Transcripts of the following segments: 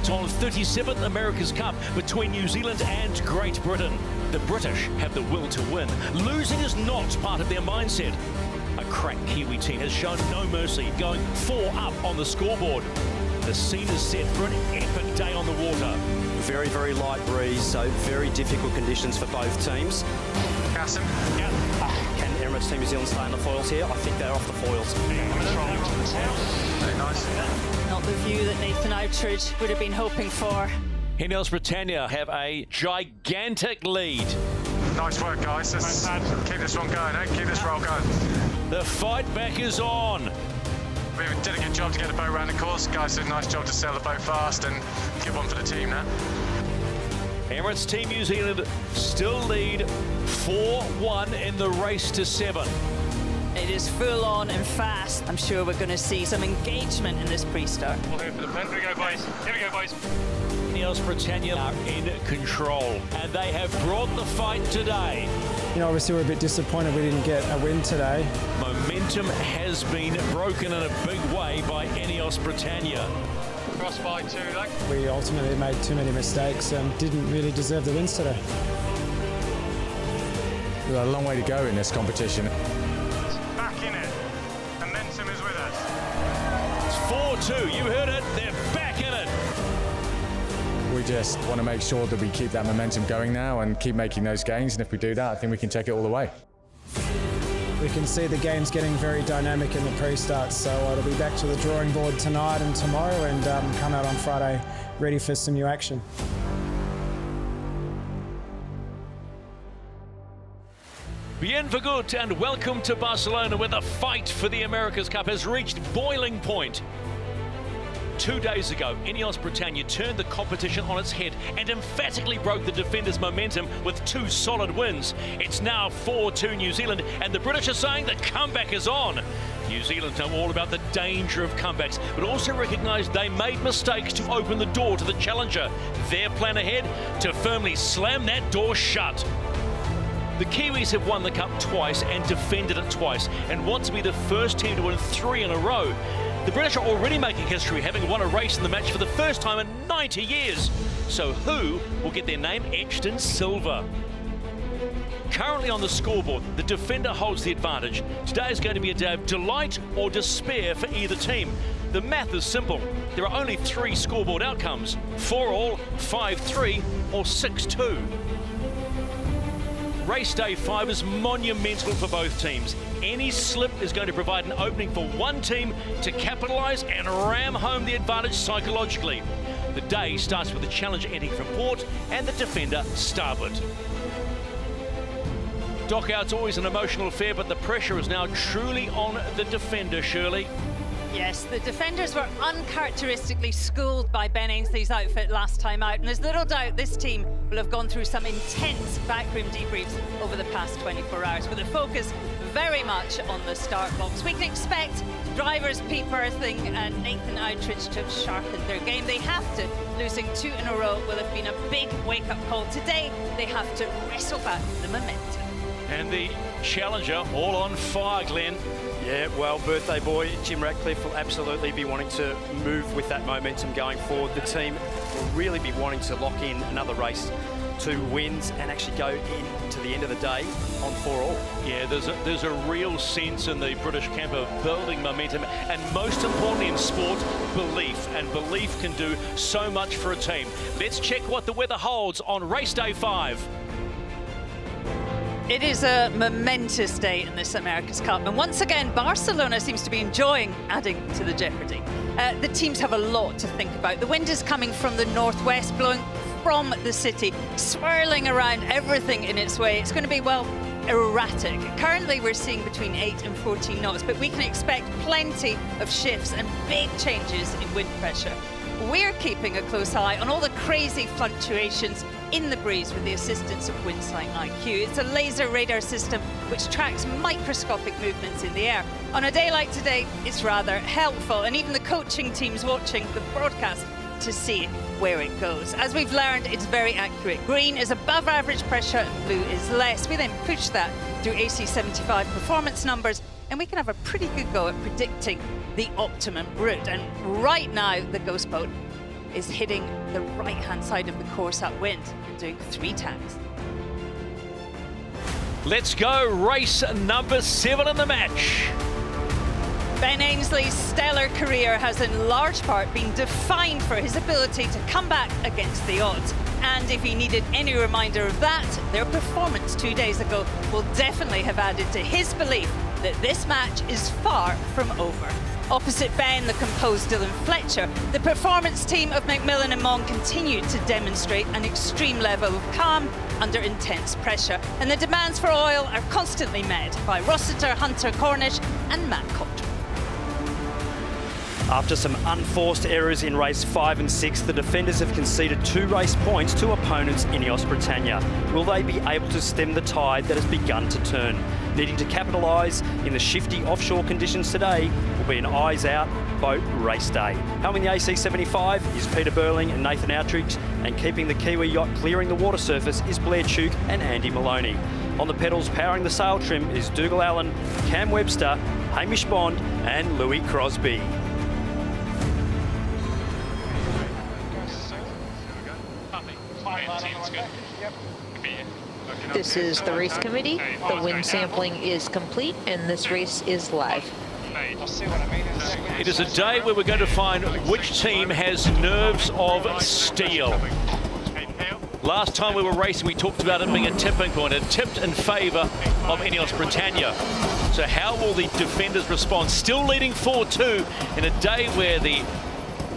Vuitton 37th America's Cup between New Zealand and Great Britain. The British have the will to win. Losing is not part of their mindset. A crack Kiwi team has shown no mercy, going 4 up on the scoreboard. The scene is set for an epic day on the water. Very, very light breeze, so very difficult conditions for both teams. Carson. Yeah. Can Emirates Team New Zealand stay on the foils here? I think they're off the foils. Very nice. Not the view that Nathan Outridge would have been hoping for. Emirates Britannia have a gigantic lead. Nice work, guys. Let's keep this one going, eh? Keep this roll going. The fight back is on. We did a good job to get the boat around the course. Guys did a nice job to sail the boat fast and give one for the team now. Emirates Team New Zealand still lead 4-1 in the race to 7. It is full on and fast. I'm sure we're going to see some engagement in this pre-start. We'll go for the pin. Here we go, boys. Here we go, boys. Emirates Britannia are in control, and they have brought the fight today. You know, obviously we're a bit disappointed we didn't get a win today. Momentum has been broken in a big way by Emirates Britannia. Cross by 2, like. We ultimately made too many mistakes and didn't really deserve the wins today. We've got a long way to go in this competition. Back in it. Momentum is with us. It's 4-2. You heard it. They're back in it. We just want to make sure that we keep that momentum going now and keep making those gains. And if we do that, I think we can take it all the way. We can see the game's getting very dynamic in the pre-start, so it'll be back to the drawing board tonight and tomorrow and come out on Friday ready for some new action. Bien good and welcome to Barcelona, where the fight for the America's Cup has reached boiling point. 2 days ago, Emirates Britannia turned the competition on its head and emphatically broke the defenders' momentum with 2 solid wins. It's now 4-2 New Zealand, and the British are saying the comeback is on. New Zealand know all about the danger of comebacks, but also recognise they made mistakes to open the door to the challenger. Their plan ahead, to firmly slam that door shut. The Kiwis have won the Cup twice and defended it twice, and want to be the first team to win 3 in a row. The British are already making history, having won a race in the match for the first time in 90 years. So who will get their name etched in silver? Currently on the scoreboard, the defender holds the advantage. Today is going to be a day of delight or despair for either team. The math is simple. There are only 3 scoreboard outcomes: 4-all, 5-3, or 6-2. Race day 5 is monumental for both teams. Any slip is going to provide an opening for one team to capitalise and ram home the advantage psychologically. The day starts with the challenger entering from port and the defender starboard. Dockout's always an emotional affair, but the pressure is now truly on the defender, Shirley. Yes, the defenders were uncharacteristically schooled by Ben Ainsley's outfit last time out, and there's little doubt this team will have gone through some intense backroom debriefs over the past 24 hours, with a focus very much on the start blocks. We can expect drivers Pete Berthing and Nathan Outridge to have sharpened their game. They have to. Losing 2 in a row will have been a big wake-up call. Today, they have to wrestle back the momentum. And the challenger all on fire, Glenn. Yeah, well, birthday boy Jim Ratcliffe will absolutely be wanting to move with that momentum going forward. The team will really be wanting to lock in another race, 2 wins, and actually go into the end of the day on 4-all. Yeah, there's a real sense in the British camp of building momentum, and most importantly in sport, belief. And belief can do so much for a team. Let's check what the weather holds on race day 5. It is a momentous day in this America's Cup, and once again Barcelona seems to be enjoying adding to the jeopardy. The teams have a lot to think about. The wind is coming from the northwest, blowing from the city, swirling around everything in its way. It's going to be, well, erratic. Currently we're seeing between 8 and 14 knots, but we can expect plenty of shifts and big changes in wind pressure. We're keeping a close eye on all the crazy fluctuations in the breeze with the assistance of Windsight IQ. It's a laser radar system which tracks microscopic movements in the air. On a day like today, it's rather helpful, and even the coaching team's watching the broadcast to see where it goes. As we've learned, it's very accurate. Green is above average pressure and blue is less. We then push that through AC75 performance numbers, and we can have a pretty good go at predicting the optimum route. And right now, the Ghost Boat is hitting the right-hand side of the course upwind and doing 3 tacks. Let's go, race number 7 in the match. Ben Ainsley's stellar career has in large part been defined for his ability to come back against the odds. And if he needed any reminder of that, their performance 2 days ago will definitely have added to his belief that this match is far from over. Opposite Ben, the composed Dylan Fletcher, the performance team of McMillan and Mong continued to demonstrate an extreme level of calm under intense pressure. And the demands for oil are constantly met by Rossiter, Hunter Cornish and Matt Cottrell. After some unforced errors in race 5 and 6, the defenders have conceded 2 race points to opponents Ineos Britannia. Will they be able to stem the tide that has begun to turn? Needing to capitalise in the shifty offshore conditions today will be an eyes-out boat race day. Helming the AC75 is Peter Burling and Nathan Outriggs, and keeping the Kiwi yacht clearing the water surface is Blair Tuke and Andy Maloney. On the pedals powering the sail trim is Dougal Allen, Cam Webster, Hamish Bond and Louis Crosby. This is the race committee. The wind sampling is complete and this race is live. It is a day where we're going to find which team has nerves of steel. Last time we were racing, we talked about it being a tipping point. It tipped in favour of Ineos Britannia. So how will the defenders respond? Still leading 4-2 in a day where the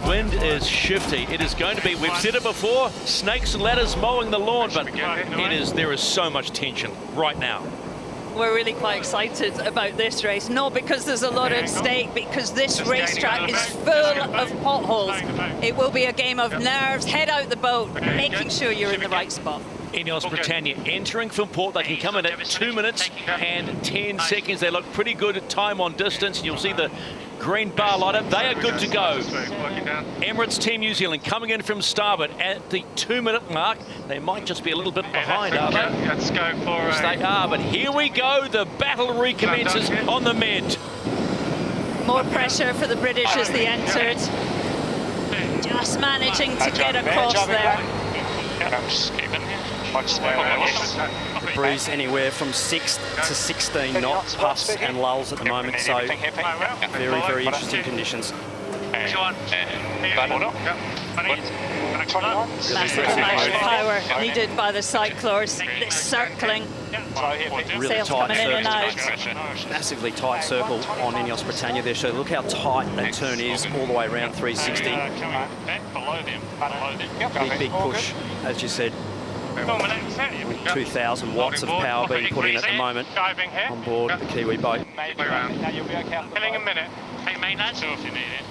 wind is shifty. It is going to be, we've said it before, snakes and ladders mowing the lawn, but there is so much tension right now. We're really quite excited about this race, not because there's a lot at stake, because this racetrack is full of potholes. It will be a game of nerves, head out the boat, making sure you're in the right spot. Ineos Britannia entering from port. They can come in at 2 minutes and 10 seconds. They look pretty good at time on distance. You'll see the green bar light up. They are good to go. Emirates Team New Zealand coming in from starboard at the 2 minute mark. They might just be a little bit behind, are they? Let's go for Yes, they are, but here we go. The battle recommences on the mid. More pressure for the British as they entered. Just managing to get across there. Breeze anywhere from 6 to 16 knots, puffs and lulls at the moment, so very, very interesting conditions. Massive amount of power needed by the cyclors. This circling, Really sails tight coming in and out. massively tight circle on Ineos Britannia there, so look how tight that turn is all the way around 360. Big push, as you said, with 2,000 watts of power being put in at the moment on board the Kiwi boat.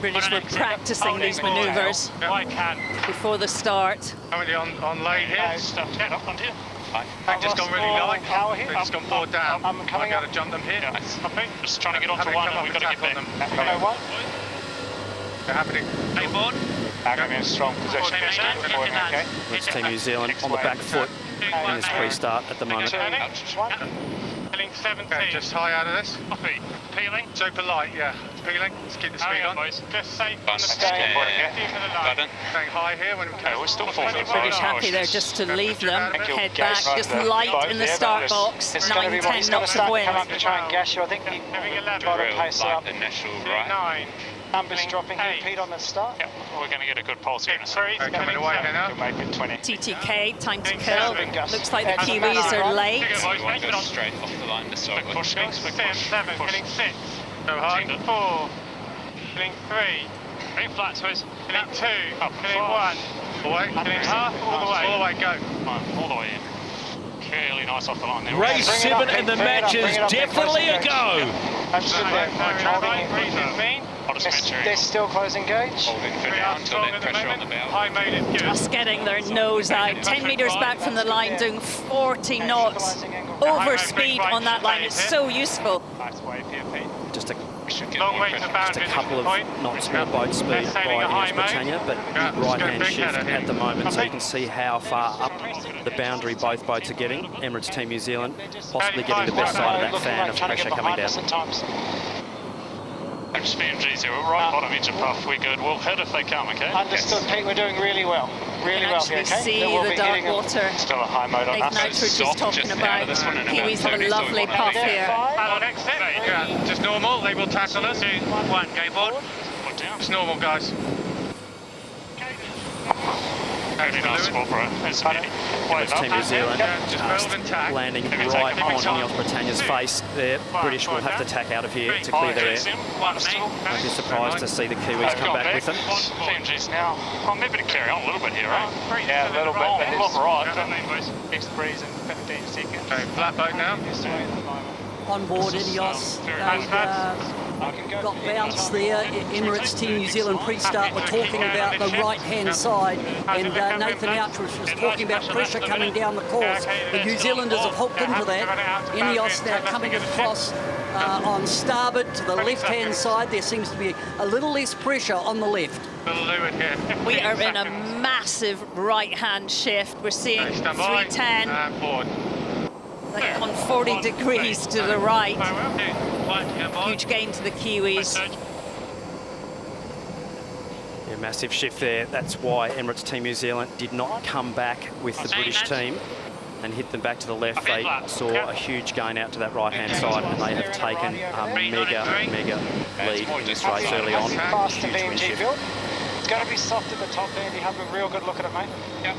British were practicing these manoeuvres before the start. Currently on lane here. I've just gone really low. They've just gone forward down. I'm going to jump them here. Just trying to get onto one and we've got to get there. They're happening. Hey, board. I'm going to be in a strong position. Okay. It's Team New Zealand on the back foot in this pre-start at the moment. Peeling 17. Okay, just high out of this. Copy. Peeling. Super light, yeah. It's peeling. Let's keep the speed on. Boys. Just safe on the Staying high here when we come. we're still 4 British happy there just to leave them, head back, just light in the start box, 9-10 knots of wind. Come up to try and gas you. I think you got to pace up. Initial right. Numbers dropping here, Pete, on the start. Yeah, we're going to get a good pulse here in a second. Coming away here now. You'll make it 20. TTK, time to kill. Looks like the Kiwis are late. Straight off the line this side. Push, quick push. 7, killing 6. Go high. 4, killing 3. Very flat, Swiss. Killing 2, killing 1. Away. Killing half, all the way. All the way, go. All the way in. Really nice off the line there. Race 7 and the match is definitely a go. They're still closing gauge. Just getting their nose out. 10 metres back from the line, doing 40 knots. Over speed on that line. It's so useful. Just a couple of knots more boat speed by Ineos Britannia, but right-hand shift at the moment, so you can see how far up the boundary both boats are getting. Emirates Team New Zealand possibly getting the best side of that fan of pressure coming down. Which BMGs here? We're right bottom edge of puff. We're good. We'll hit if they come, okay? Understood, Pete. We're doing really well. Really well here, okay? See the dark water. Still a high mode on Like us. Nitridge was talking about. Kiwis have a lovely puff here. On exit. Yeah, just normal. They will tackle us. 2, 1, go board. Just normal, guys. Really nice spot, bro. Emirates Team New Zealand landing right on Ineos Britannia's face. The British will have to tack out of here to clear their air. I'd be surprised to see the Kiwis come back with them. PMGs now. Oh, maybe to carry on a little bit here, right? Yeah, a little bit. But it's right. Next breeze in 15 seconds. Okay, flat boat now. On board Ineos, got bounced there. Emirates Team New Zealand pre-start were talking about the right-hand side, and Nathan Outridge was talking about pressure coming down the course. The New Zealanders have hooked into that. Ineos now coming across on starboard to the left-hand side. There seems to be a little less pressure on the left. We are in a massive right-hand shift. We're seeing 310. Like on 40 degrees to the right. Huge gain to the Kiwis. Yeah, massive shift there. That's why Emirates Team New Zealand did not come back with the British team and hit them back to the left. They saw a huge gain out to that right-hand side, and they have taken a mega lead in this race early on. Fast and BMG build. It's going to be soft at the top there. You have a real good look at it, mate. Yep.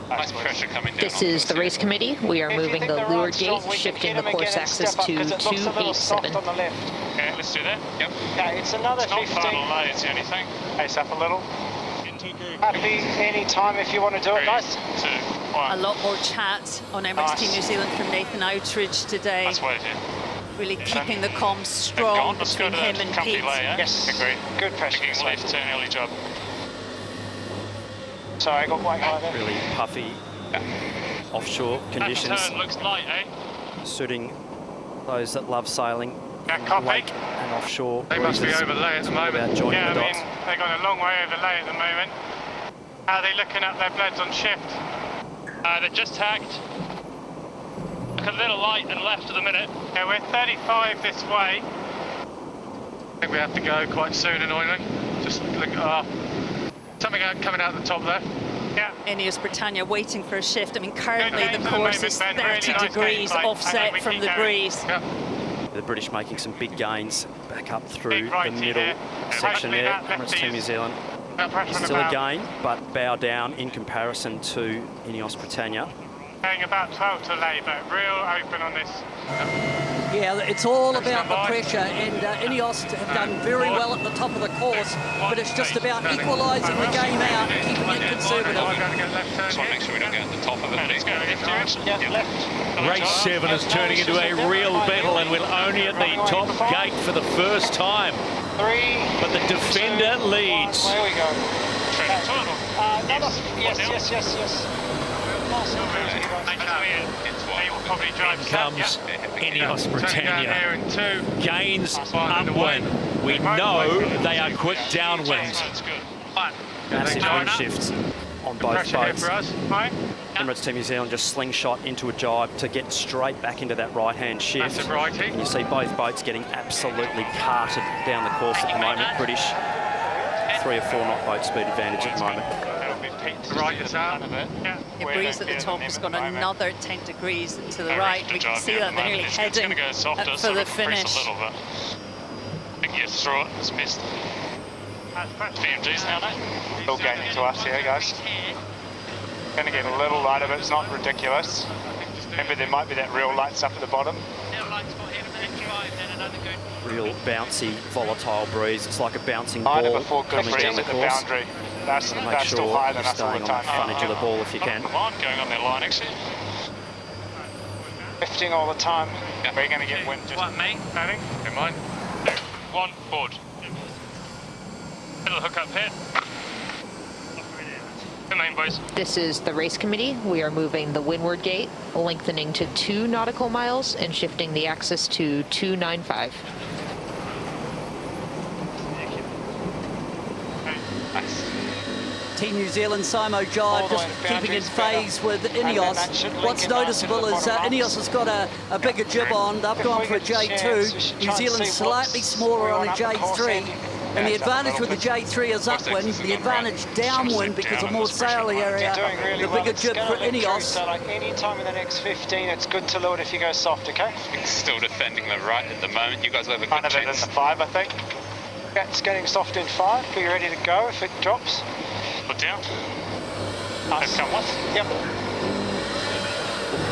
Nice pressure coming down. This is the race committee. We are moving the leeward gate, shifting the course axis to 287. Okay, let's do that. Yep. Okay, it's another 15. It's not far to lay, it's the only thing. Pace up a little. Happy any time if you want to do it, guys. 2, 1. A lot more chat on Emirates Team New Zealand from Nathan Outridge today. Let's wait here. Really keeping the comms strong between him and Pete. Yes, agreed. Good pressure. Left turn early job. Sorry, I got white high there. Really puffy offshore conditions. Turn looks light, eh? Suiting those that love sailing copy. lake and offshore. They must be overlay at the moment. Yeah, I mean, they've got a long way overlay at the moment. How are they looking at their blades on shift? They're just tacked. Look a little light and left at the minute. Yeah, we're 35 this way. I think we have to go quite soon, annoyingly. Just look at something coming out the top there. Yeah. Ineos Britannia waiting for a shift. I mean, currently the course is 30 degrees offset from the breeze. Yeah. The British making some big gains back up through the middle section there. Emirates Team New Zealand. Still a gain, but bow down in comparison to Ineos Britannia. Going about 12 to lay, but real open on this. Yeah, it's all about the pressure, and Ineos have done very well at the top of the course, but it's just about equalising the game out and keeping it conservative. Just want to make sure we don't get at the top of it. Let's go left direction. Yeah, left. Race 7 is turning into a real battle, and we're only at the top gate for the first time. 3. But the defender leads. There we go. Yes. In comes Ineos Britannia. Gains upwind. We know they are quick downwind. Massive wind shifts on both boats. Emirates Team New Zealand just slingshot into a jibe to get straight back into that right-hand shift. And you see both boats getting absolutely carted down the course at the moment. British 3 or 4 knot boat speed advantage at the moment. The breeze at the top has got another 10 degrees to the right. We can see that they're nearly heading for the finish. I think you throw it, it's missed. BMGs now, mate. Still gaining to us here, guys. Going to get a little light of it, it's not ridiculous. Remember, there might be that real light stuff at the bottom. Real bouncy, volatile breeze. It's like a bouncing ball coming down the course. That's make sure still higher than you're us all staying the on the time. front edge of the ball if you can. Line going on their line, actually. Lifting all the time. Yeah. We're going to get wind. What, me? Planning? In mine. 2, 1, board. Little hook up here. Good name, boys. This is the race committee. We are moving the windward gate, lengthening to 2 nautical miles and shifting the axis to 295. Nice. Team New Zealand, Simo Jive, just keeping in phase with Ineos. What's noticeable is Ineos has got a bigger jib on. They've gone for a J2. New Zealand's slightly smaller on a J3. And the advantage with the J3 is upwind, the advantage downwind because of more sail area, the bigger jib for Ineos. So like any time in the next 15, it's good to load if you go soft, okay? Still defending the right at the moment. You guys have a good chance. Kind of in the 5, I think. It's getting soft in 5. Be ready to go if it drops. Put down. Nice. Come on. Yep.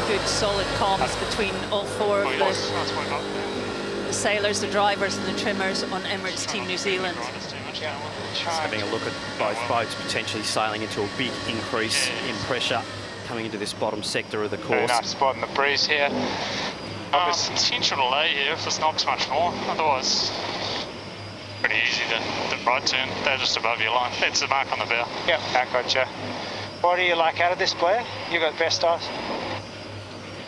Good solid comms between all four of the sailors, the drivers and the trimmers on Emirates Team New Zealand. Just having a look at both boats potentially sailing into a big increase in pressure coming into this bottom sector of the course. Very nice spot in the breeze here. Intentional lay here if there's not much more. Otherwise, pretty easy the right turn. They're just above your line. It's the mark on the bow. Yep, I gotcha. What do you like out of this, Blair? You got best eyes?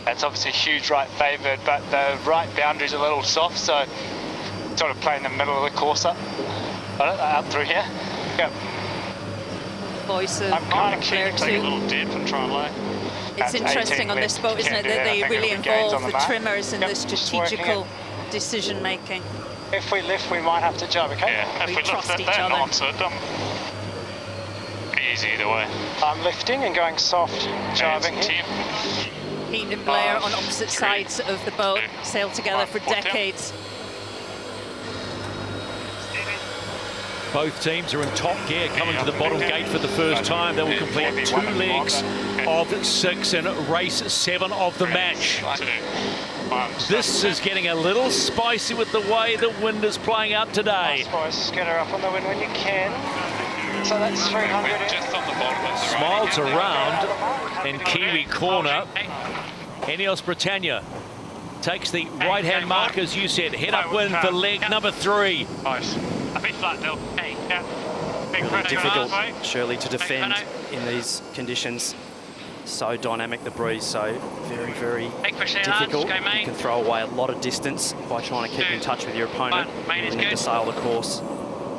That's obviously a huge right favoured, but the right boundary's a little soft, so sort of play in the middle of the course up through here. Yep. Voice of I'm kind of keen to take a too. little dip and try and lay. It's interesting on this boat, isn't it, that they really involve the trimmers in the strategical decision making. If we lift, we might have to jump, okay? Yeah, if we lift trust that, each they're other. not, so pretty easy either way. I'm lifting and going soft, jiving here. Pete and Blair on opposite sides of the boat, sailed together for decades. Both teams are in top gear coming to the bottom gate for the first time. They will complete 2 legs of 6 in race 7 of the match. This is getting a little spicy with the way the wind is playing out today. Nice, get her up on the wind when you can. So that's 300. Just on the bottom of the Smiles around in Kiwi corner. Ineos Britannia takes the right-hand mark, as you said. Head upwind for leg number 3. Nice. A bit flat, Bill. Hey, yeah. Big Really pressure. difficult, Shirley, to defend in these conditions. So dynamic, the breeze, so very, very difficult. You can throw away a lot of distance by trying to keep in touch with your opponent. You need to sail the course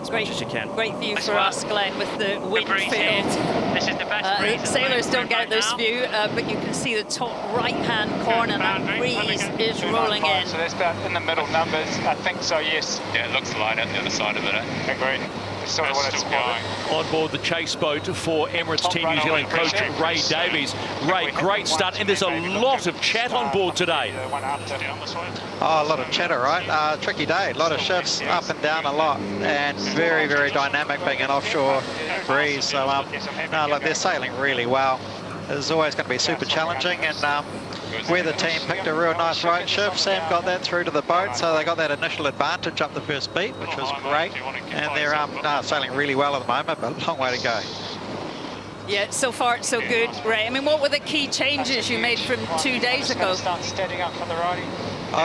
as much as you can. Great view for us, Glenn, with the wind field. This is the best breeze. Sailors don't get this view, but you can see the top right-hand corner. That breeze is rolling in. So that's about in the middle numbers. I think so, yes. Yeah, it looks light at the other side of it. Agreed. That's sort of what it's going. On board the chase boat for Emirates Team New Zealand coach Ray Davies. Ray, great start, and there's a lot of chat on board today. Oh, a lot of chatter, right? Tricky day, a lot of shifts, up and down a lot, and very, very dynamic being an offshore breeze. So, no, look, they're sailing really well. It's always going to be super challenging, and where the team picked a real nice right shift, Sam got that through to the boat, so they got that initial advantage up the first beat, which was great, and they're sailing really well at the moment, but a long way to go. Yeah, so far so good, Ray. I mean, what were the key changes you made from 2 days ago? Start steadying up for the righty.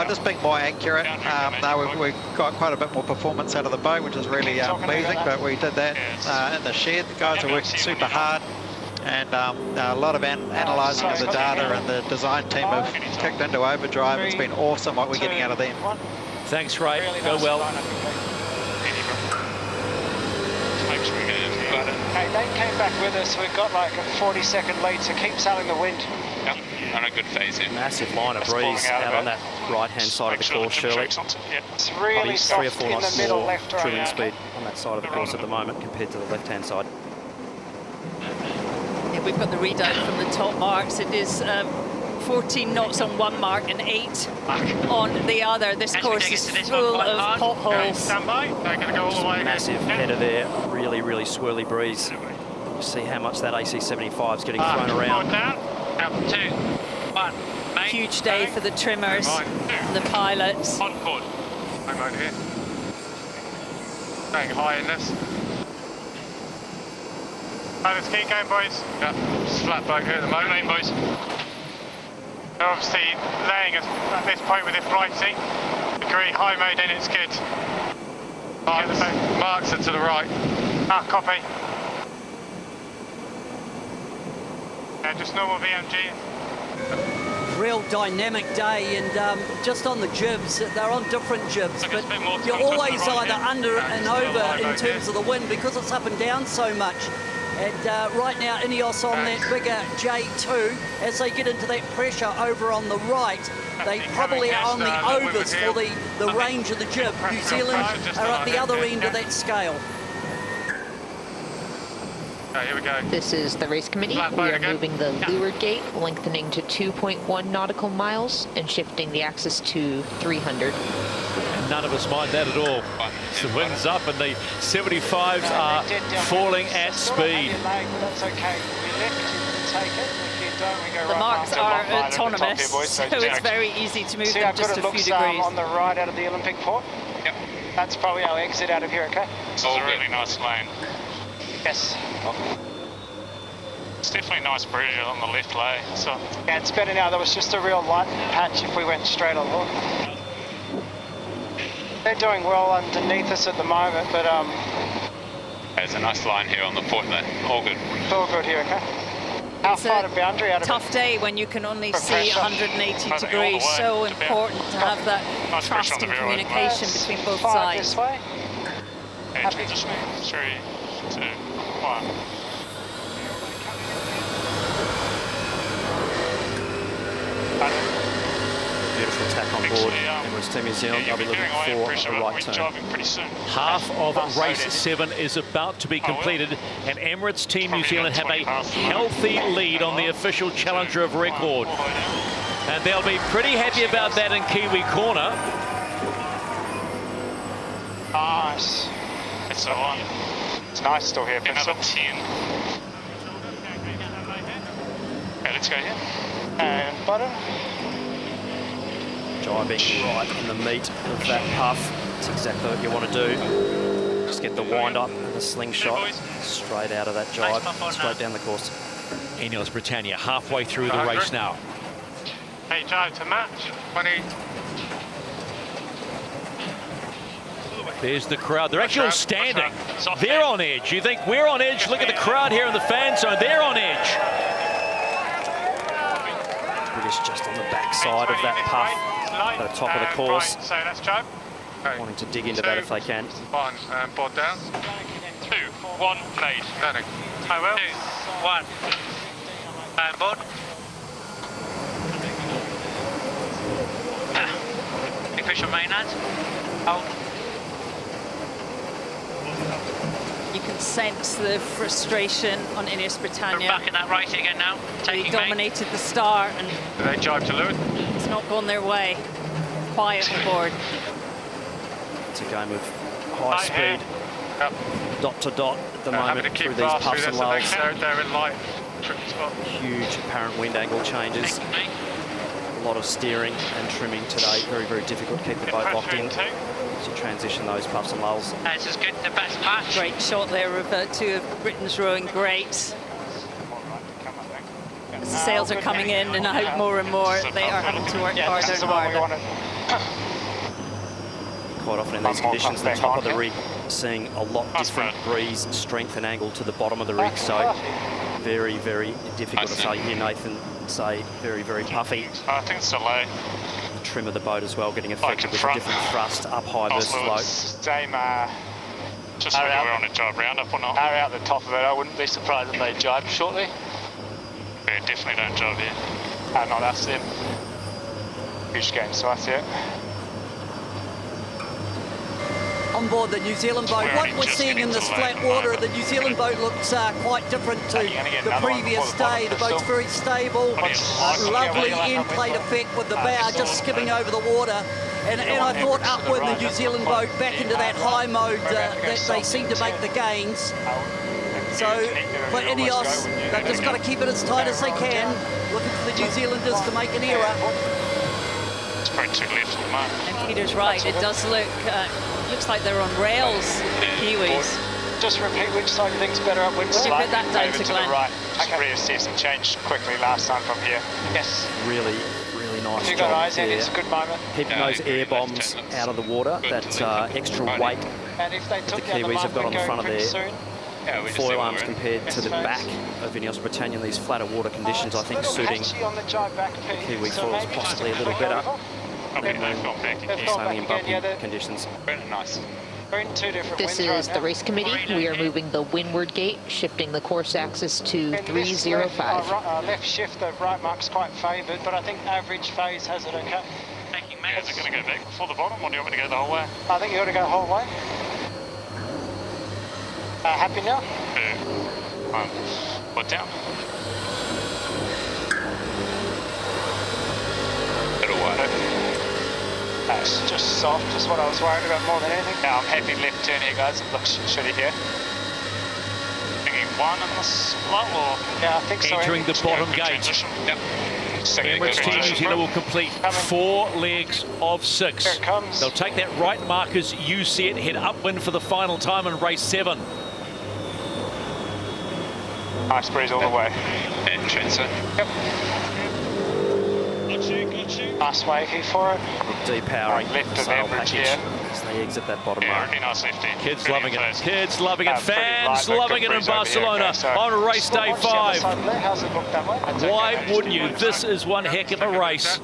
Just being more accurate. We got quite a bit more performance out of the boat, which is really pleasing, but we did that in the shed. The guys are working super hard, and a lot of analysing of the data, and the design team have kicked into overdrive. It's been awesome what we're getting out of them. Thanks, Ray. Go well. Hey, they came back with us. We've got like a 40-second lead, so keep sailing the wind. Yep, on a good phase in. Massive line of breeze out on that right-hand side of the course, Shirley. It's really Probably soft 3 or 4 in the knots middle, more left, right. trimming speed on that side of the course at the moment compared to the left-hand side. Yeah, we've got the readout from the top marks. It is 14 knots on one mark and 8 on the other. This course is full of potholes. Stand by. They're going to go all the way. Massive header there, really, really swirly breeze. You see how much that AC-75 is getting thrown around. Down. 2, 1. Huge day for the trimmers, the pilots. On board. I'm over here. Going high in this. Let's keep going, boys. Yeah, just flat boat here at the moment, boys. They're obviously laying us at this point with this righty. Agree, high mode in, it's good. Marks are to the right. Copy. Just normal VMG. Real dynamic day, and just on the jibs, they're on different jibs, but you're always either under and over in terms of the wind because it's up and down so much. And right now, Ineos on that bigger J2. As they get into that pressure over on the right, they probably are on the overs for the range of the jib. New Zealand are at the other end of that scale. Here we go. This is the race committee. We are moving the leeward gate, lengthening to 2.1 nautical miles and shifting the axis to 300. None of us mind that at all. The wind's up and the 75s are falling at speed. The marks are autonomous, so it's very easy to move them just a few degrees. On the right out of the Olympic port. Yep. That's probably our exit out of here, okay? This is a really nice lane. Yes. It's definitely nice breeze on the left lane. So Yeah, it's better now. There was just a real light patch if we went straight along. They're doing well underneath us at the moment, but There's a nice line here on the port there. All good. it's all good here, okay? How far to boundary out of Tough day when you can only see pressure. I 180 think all degrees. the way So to important to have that Nice pressure trust on the and rear end. communication between both 5 sides. this way. yeah, transition 3, 2, 1. Beautiful tack on board. Emirates Team New Zealand. They'll be looking for a right turn. Pretty soon. Half of race 7 is about to be completed, and Emirates Team New Zealand have a healthy lead on the official challenger of record. And they'll be pretty happy about that in Kiwi corner. Nice. It's a one. It's nice still here. Another 10. Okay, let's go here. And button. Jibing right in the meat of that puff. That's exactly what you want to do. Just get the wind up and the slingshot straight out of that jibe, straight down the course. Ineos Britannia halfway through the race now. Hey, drive to match. 20. There's the crowd. They're actually all standing. They're on edge. You think we're on edge? Look at the crowd here in the fan zone. They're on edge. British just on the back side of that puff at the top of the course. Right, so let's drive. Wanting to dig into that if they can. 1, board down. 2, 1, made. Landing. I will. 2, 1. And board. Push on main lads. Hold. You can sense the frustration on Ineos We're Britannia. back in that right again now. They Taking dominated the start and Do they jibe to leeward? it's not gone their way. Quiet on board. It's a game of high speed, Yep. dot to dot at the Having moment to keep through these fast through puffs and this, I lulls. think they're in light. Tricky spot. Huge apparent wind angle changes. Taking me. A lot of steering and trimming today. Very, very difficult to keep the boat locked in as you transition those puffs and lulls. This is good. The best patch. Great shot there of two of Britain's rowing greats. As the sails are coming in and out more and more, they are having to work harder and harder. Quite often in these conditions, the top of the rig seeing a lot different breeze, strength and angle to the bottom of the rig. So very, very difficult to say. You hear Nathan say very, very puffy. I think it's delay. The trim of the boat as well getting affected with a different thrust up high versus low. Same, Just whether we're on a jibe roundup or not. are out the top of it. I wouldn't be surprised if they jibe shortly. Yeah, definitely don't jibe here. No, that's them. Huge game to us, yeah. On board the New Zealand boat, what we're seeing in this flat water, the New Zealand boat looks quite different to the previous day. The boat's very stable, lovely end plate effect with the bow just skimming over the water. And I thought upward the New Zealand boat back into that high mode that they seem to make the gains. So for Ineos, they've just got to keep it as tight as they can, looking for the New Zealanders to make an error. It's probably too left at the moment. And Peter's right, it does look, looks like they're on rails, the Kiwis. Just repeat which side you think's better upwind. Would you put that down to Glenn? Just reassess and change quickly last time from here. Yes. Really, really nice If you've job got eyes in, there. it's a good moment. Keeping those air bombs out of the water, that extra weight And if they the took the other Kiwis have got on the front of pretty their soon, foil arms compared to the back of Ineos Britannia in these flatter water conditions, I think suiting on the jibe back piece, Kiwi so foils maybe possibly a just little quick better over. than when sailing in bumpy conditions. Very nice. We're in two different This winds is right the now. race committee. We are moving the windward gate, shifting the course axis to 305. Left shift, the right mark's quite favoured, but I think average phase has it okay. Yeah, is it going to go back before the bottom, or do you want me to go the whole way? I think you ought to go the whole way. Happy now? Put down. Little wide. That's just soft, just what I was worried about more than anything. Now I'm happy left turn here, guys. It looks shitty here. Thinking one in the slot, or? Yeah, I think so. Entering the bottom gate. Transition. Yep. Emirates Team New Zealand will complete 4 legs of 6. Here it comes. They'll take that right mark as you see it, head upwind for the final time in race 7. Nice breeze all the way. And transfer. Yep. Nice wavy for it. Depowering Left of sail average package here. as they exit that bottom Yeah, mark. really nice left in. Kids Really loving it. close. Kids loving it. Pretty Fans light, but loving good it in breeze over here, Barcelona okay, so- on race day Watch the other 5. side there. How's it look that way? Why wouldn't you? This is one heck of a race.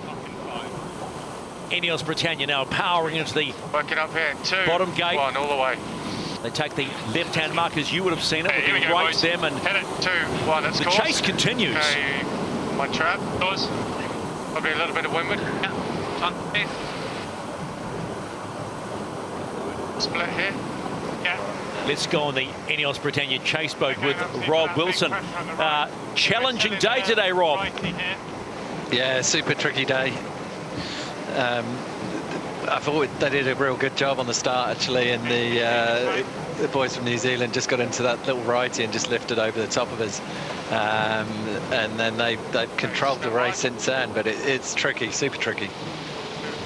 Ineos Britannia now powering into the Working up here. 2, bottom gate. 1, all the way. They take the left-hand mark as you would have seen it, Okay, here we with go, right boys. them, and Hit it. 2, 1, let's the course. chase continues. Okay, my trap, doors. Probably a little bit of windward. Yeah. Split here. Yeah. Let's go on the Ineos Britannia chase boat with Rob Wilson. Challenging day today, Rob. Yeah, super tricky day. I thought they did a real good job on the start, actually, and the boys from New Zealand just got into that little righty and just lifted over the top of us. And then they've controlled the race since then, but it's tricky, super tricky.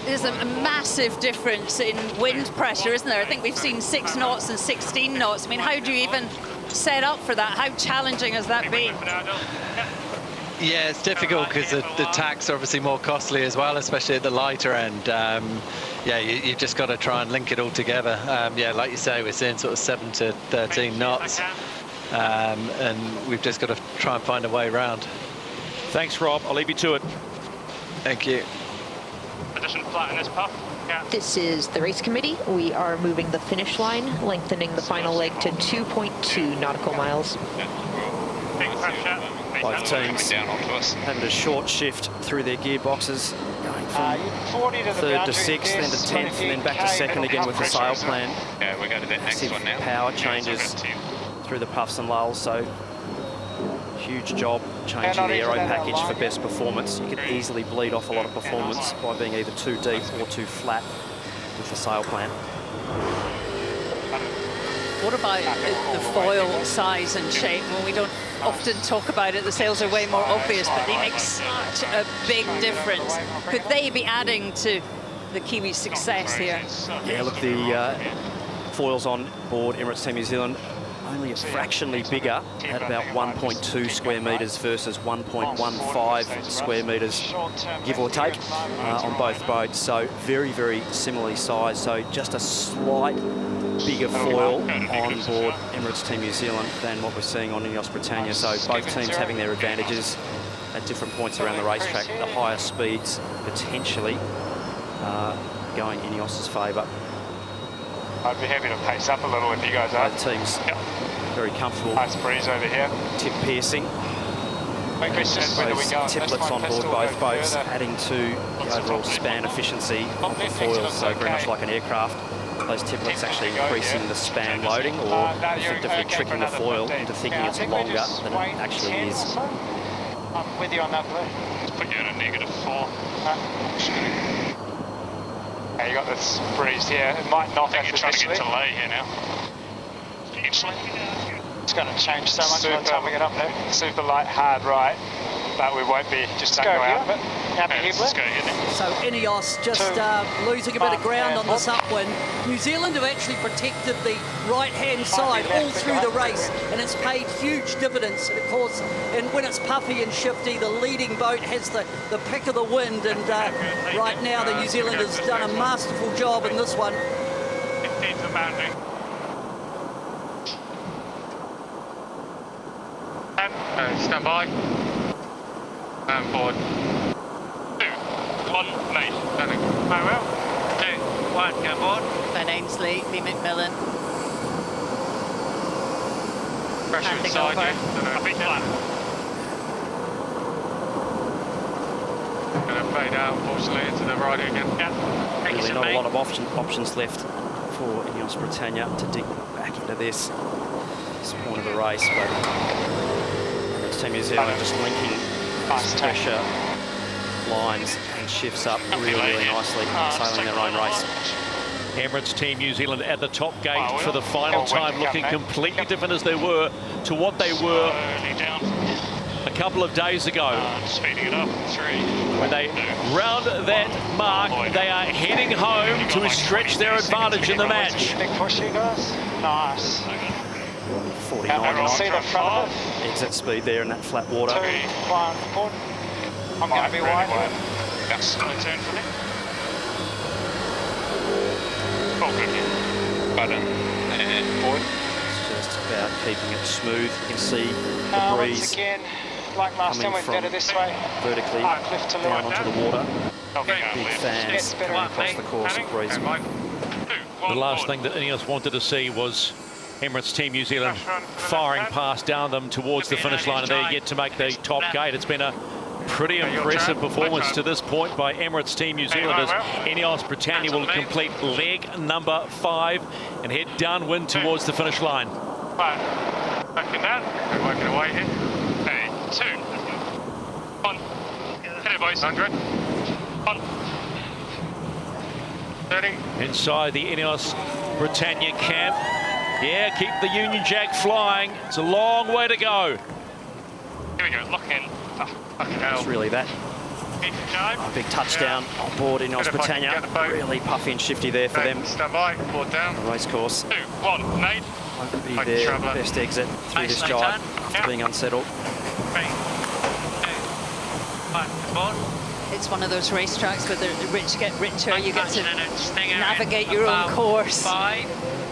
There's a massive difference in wind pressure, isn't there? I think we've seen 6 knots and 16 knots. I mean, how do you even set up for that? How challenging has that been? Yeah, it's difficult because the tacks are obviously more costly as well, especially at the lighter end. Yeah, you've just got to try and link it all together. Yeah, like you say, we're seeing sort of 7 to 13 knots, and we've just got to try and find a way around. Thanks, Rob. I'll leave you to it. Thank you. Position flat in this puff. Yeah. This is the race committee. We are moving the finish line, lengthening the final leg to 2.2 nautical miles. Big pressure. Both teams Down onto us. having a short shift through their gearboxes, going from 40 to the 3rd to boundary, 6th, then to this 10th, and then back to okay, 2nd again with the sail plan. Yeah, we're going to that next Massive one now. power changes through the puffs and lulls, so huge job changing the aero package for best performance. You could easily bleed off a lot of performance by being either too deep or too flat with the sail plan. What about the foil size and shape? Well, we don't often talk about it. The sails are way more obvious, but they make such a big difference. Could they be adding to the Kiwis' success here? Yeah, look, the foils on board Emirates Team New Zealand only a fractionally bigger at about 1.2 square metres versus 1.15 square metres, give or take, on both boats. So very, very similarly sized. So just a slight bigger foil on board Emirates Team New Zealand than what we're seeing on Ineos Britannia. So both teams having their advantages at different points around the racetrack. The higher speeds potentially going Ineos' favour. I'd be happy to pace up a little if you guys are. Both teams very comfortable. Nice breeze over here. Tip piercing. It's just whether we Those go tiplets on board both boats, adding to the overall span efficiency of the foils. So very much like an aircraft, those tiplets actually increasing the span loading, or effectively tricking the foil into thinking it's longer than it actually is. I'm with you on that, Blue. Let's put you in a -4. Yeah, you got this breeze here. It might knock I think us you're trying to get initially. to lay here now. Potentially. It's going to change so much by the time we get up there. Super light, hard right, but we won't be just Let's don't go go here, out. but happy here, Let's Blue. go here then. So Ineos just losing a bit of ground on this upwind. New Zealand have actually protected the right-hand side all through the race, and it's paid huge dividends. And of course, and when it's puffy and shifty, the leading boat has the pick of the wind, and right now the New Zealanders done a masterful job in this one. 15 to the boundary. Stand by. And board. 2, 1, mate. Standing. Very well. 2, 1, go board. Ben Ainsley, the Andy McMillan. Pressure Handing inside over. you. Big flat. Going to fade out, unfortunately, into the right again. Yeah. Really not a lot of options left for Ineos Britannia to dig back into this point of the race, but Emirates Team New Zealand just linking pressure lines and shifts up really nicely, sailing their own race. Emirates Team New Zealand at the top gate for the final time, looking completely different as they were to what they were a couple of days ago. Speeding it up. 3. When they round that mark, they are heading home to stretch their advantage in the match. Big push, you guys. Nice. 49 See the front of it. exit speed there in that flat water. 2, 1, board. I'm going to be wide. Yes. Turn for me. Oh, good. Button and forward. It's just about keeping it smooth. You can see the Once breeze again, like last time, coming we're better this way. vertically Cliff to down left. onto the water. Okay. Big fans better. across the course of breeze. The last thing that Ineos wanted to see was Emirates Team New Zealand firing past down them towards the finish line, and they're yet to make the top gate. It's been a pretty impressive performance to this point by Emirates Team New Zealand as Ineos Britannia will complete leg number 5 and head downwind towards the finish line. Back in that. We're working away here. 2. On. Hit it, boys. 100. On. 30. Inside the Ineos Britannia camp. Yeah, keep the Union Jack flying. It's a long way to go. Here we go. Lock in. Oh, fucking hell. It's really that big touchdown on board Ineos Britannia. Really puffy and shifty there for them. Stand by. Board down. The race course 2, 1. Nate. won't be their best exit through this jibe after being unsettled. 3, 2, 1, board. It's one of those racetracks where the rich get richer. You get to Stinger navigate your own course 5.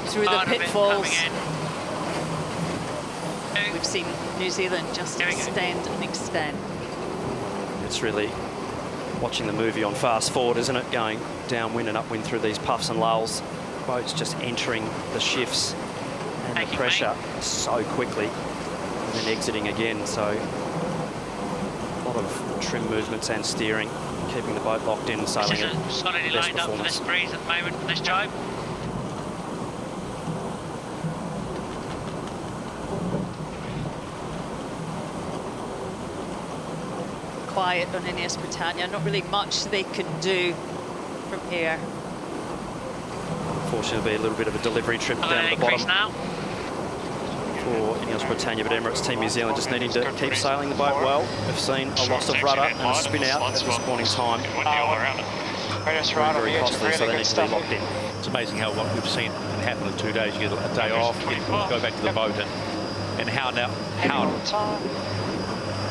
through the Part of it pitfalls. coming in. 2. We've seen New Zealand just extend and extend. It's really watching the movie on fast forward, isn't it? Going downwind and upwind through these puffs and lulls. Boats just entering the shifts and the pressure so quickly and then exiting again. So a lot of trim movements and steering, keeping the boat locked in and sailing it. Solidly Best lined up for this breeze at the moment, for this jibe. Quiet on Ineos Britannia, not really much they can do from here. Unfortunately, a little bit of a delivery trip down to the bottom now for Ineos Britannia, but Emirates Team New Zealand just needing to keep sailing the boat well. We've seen a loss of rudder and a spin out at this point in time. Very costly, so they need to be locked in. It's amazing how what we've seen can happen in 2 days. You get a day off, you go back to the boat, and how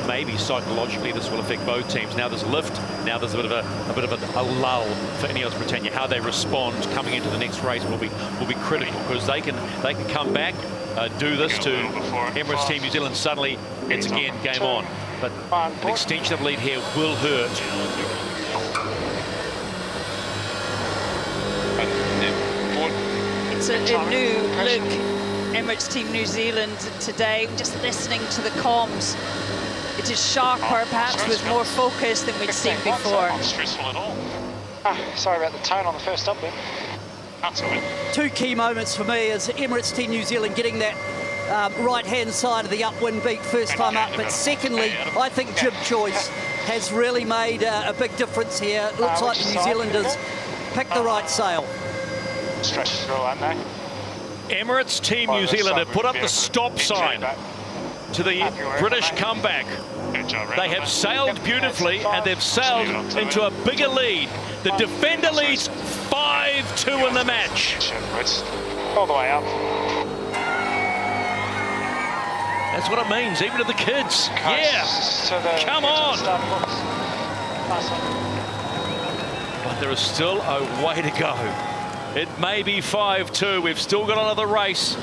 maybe psychologically this will affect both teams. Now there's a lift, now there's a bit of a lull for Ineos Britannia. How they respond coming into the next race will be critical, because they can come back, do this to Emirates Team New Zealand. Suddenly it's again game on. But an extension of lead here will hurt. It's a new look, Emirates Team New Zealand today. Just listening to the comms, it is sharper, perhaps with more focus than we'd seen before. Not stressful at all. Sorry about the tone on the first up there. That's all right. 2 key moments for me is Emirates Team New Zealand getting that right-hand side of the upwind beat first time up, but secondly, I think jib choice has really made a big difference here. It looks like the New Zealanders picked the right sail. Stretch through, aren't they? Emirates Team New Zealand have put up the stop sign to the British comeback. They have sailed beautifully, and they've sailed into a bigger lead. The defender leads 5-2 in the match. All the way up. That's what it means, even to the kids. Yeah, come on. But there is still a way to go. It may be 5-2. We've still got another race.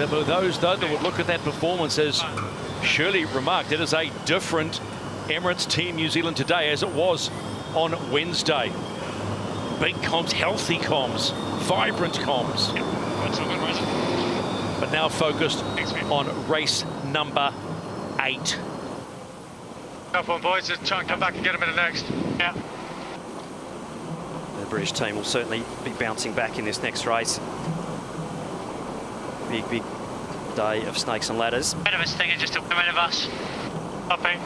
Those that would look at that performance, as Shirley remarked, it is a different Emirates Team New Zealand today as it was on Wednesday. Big comms, healthy comms, vibrant comms. But now focused on race number 8. Tough one, boys. Just try and come back and get them in the next. Yeah. The British team will certainly be bouncing back in this next race. Big day of snakes and ladders. Ahead of us, thing is just ahead of us. Upping.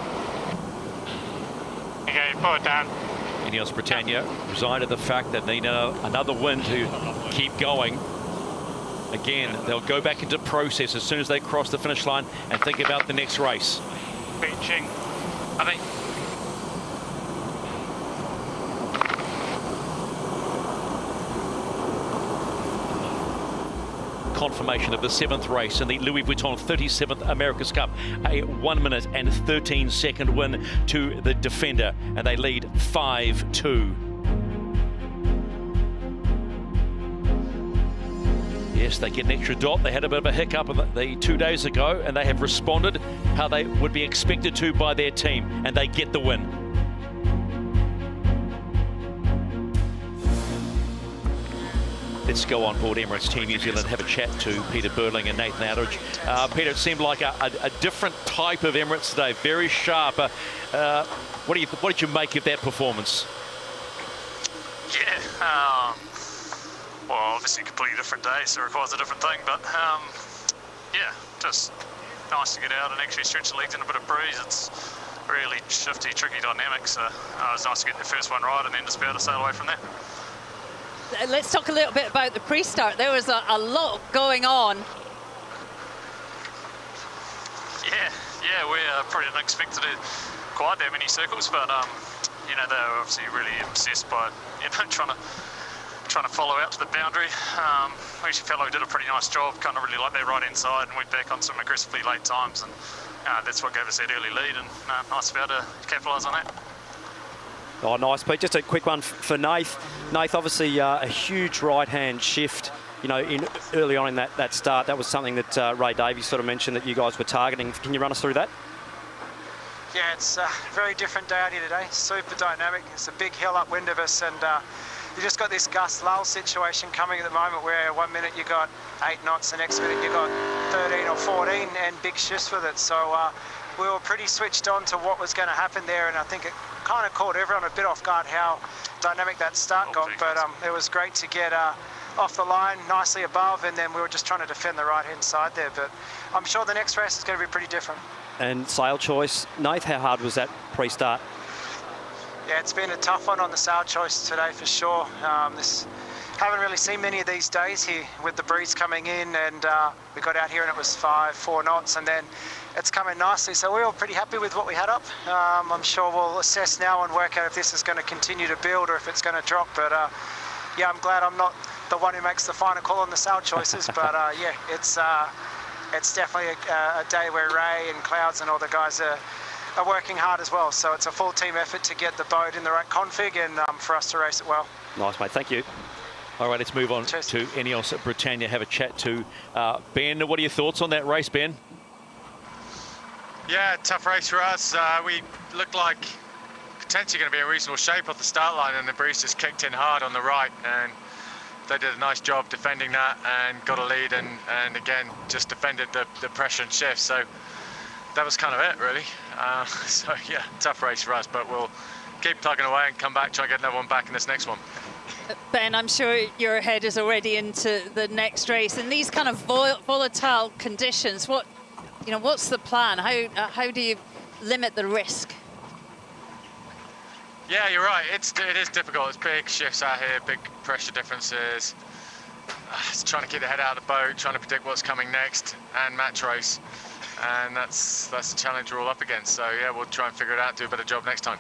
Okay, pull it down. Ineos Britannia resigned to the fact that they need another win to keep going. Again, they'll go back into process as soon as they cross the finish line and think about the next race. Reaching. I think. Confirmation of the 7th race in the Louis Vuitton 37th America's Cup. A 1 minute and 13 second win to the defender, and they lead 5-2. Yes, they get an extra dot. They had a bit of a hiccup the 2 days ago, and they have responded how they would be expected to by their team, and they get the win. Let's go on board Emirates Team New Zealand and have a chat to Peter Burling and Nathan Outridge. Peter, it seemed like a different type of Emirates today, very sharp. What did you make of that performance? Yeah, well, obviously a completely different day, so it requires a different thing, but yeah, just nice to get out and actually stretch the legs in a bit of breeze. It's really shifty, tricky dynamics, so it was nice to get the first one right and then just be able to sail away from there. Let's talk a little bit about the pre-start. There was a lot going on. Yeah, we probably didn't expect to do quite that many circles, but you know, they were obviously really obsessed by, you know, trying to follow out to the boundary. We actually felt like we did a pretty nice job, kind of really like that right hand side, and went back on some aggressively late times, and that's what gave us that early lead, and nice to be able to capitalise on that. Oh, nice, Pete. Just a quick one for Nath. Nath, obviously a huge right-hand shift, you know, early on in that start. That was something that Ray Davies sort of mentioned that you guys were targeting. Can you run us through that? Yeah, it's a very different day out here today. Super dynamic. It's a big hill upwind of us, and you just got this gust lull situation coming at the moment where 1 minute you got 8 knots, the next minute you got 13 or 14, and big shifts with it. So we were pretty switched on to what was going to happen there, and I think it kind of caught everyone a bit off guard how dynamic that start got, but it was great to get off the line nicely above, and then we were just trying to defend the right-hand side there, but I'm sure the next race is going to be pretty different. And sail choice, Nath, how hard was that pre-start? Yeah, it's been a tough one on the sail choice today for sure. Haven't really seen many of these days here with the breeze coming in, and we got out here and it was 4 knots, and then it's coming nicely, so we were pretty happy with what we had up. I'm sure we'll assess now and work out if this is going to continue to build or if it's going to drop, but yeah, I'm glad I'm not the one who makes the final call on the sail choices, but yeah, it's definitely a day where Ray and Clouds and all the guys are working hard as well, so it's a full team effort to get the boat in the right config and for us to race it well. Nice, mate, thank you. All right, let's move on to Ineos Britannia, have a chat to Ben. What are your thoughts on that race, Ben? Yeah, tough race for us. We looked like potentially going to be in reasonable shape off the start line, and the breeze just kicked in hard on the right, and they did a nice job defending that and got a lead, and again just defended the pressure and shift. So that was kind of it, really. So yeah, tough race for us, but we'll keep plugging away and come back, try and get another one back in this next one. Ben, I'm sure your head is already into the next race. In these kind of volatile conditions, what's the plan? How do you limit the risk? Yeah, you're right. It is difficult. It's big shifts out here, big pressure differences. It's trying to keep the head out of the boat, trying to predict what's coming next, and match race. And that's the challenge we're all up against. So yeah, we'll try and figure it out, do a better job next time.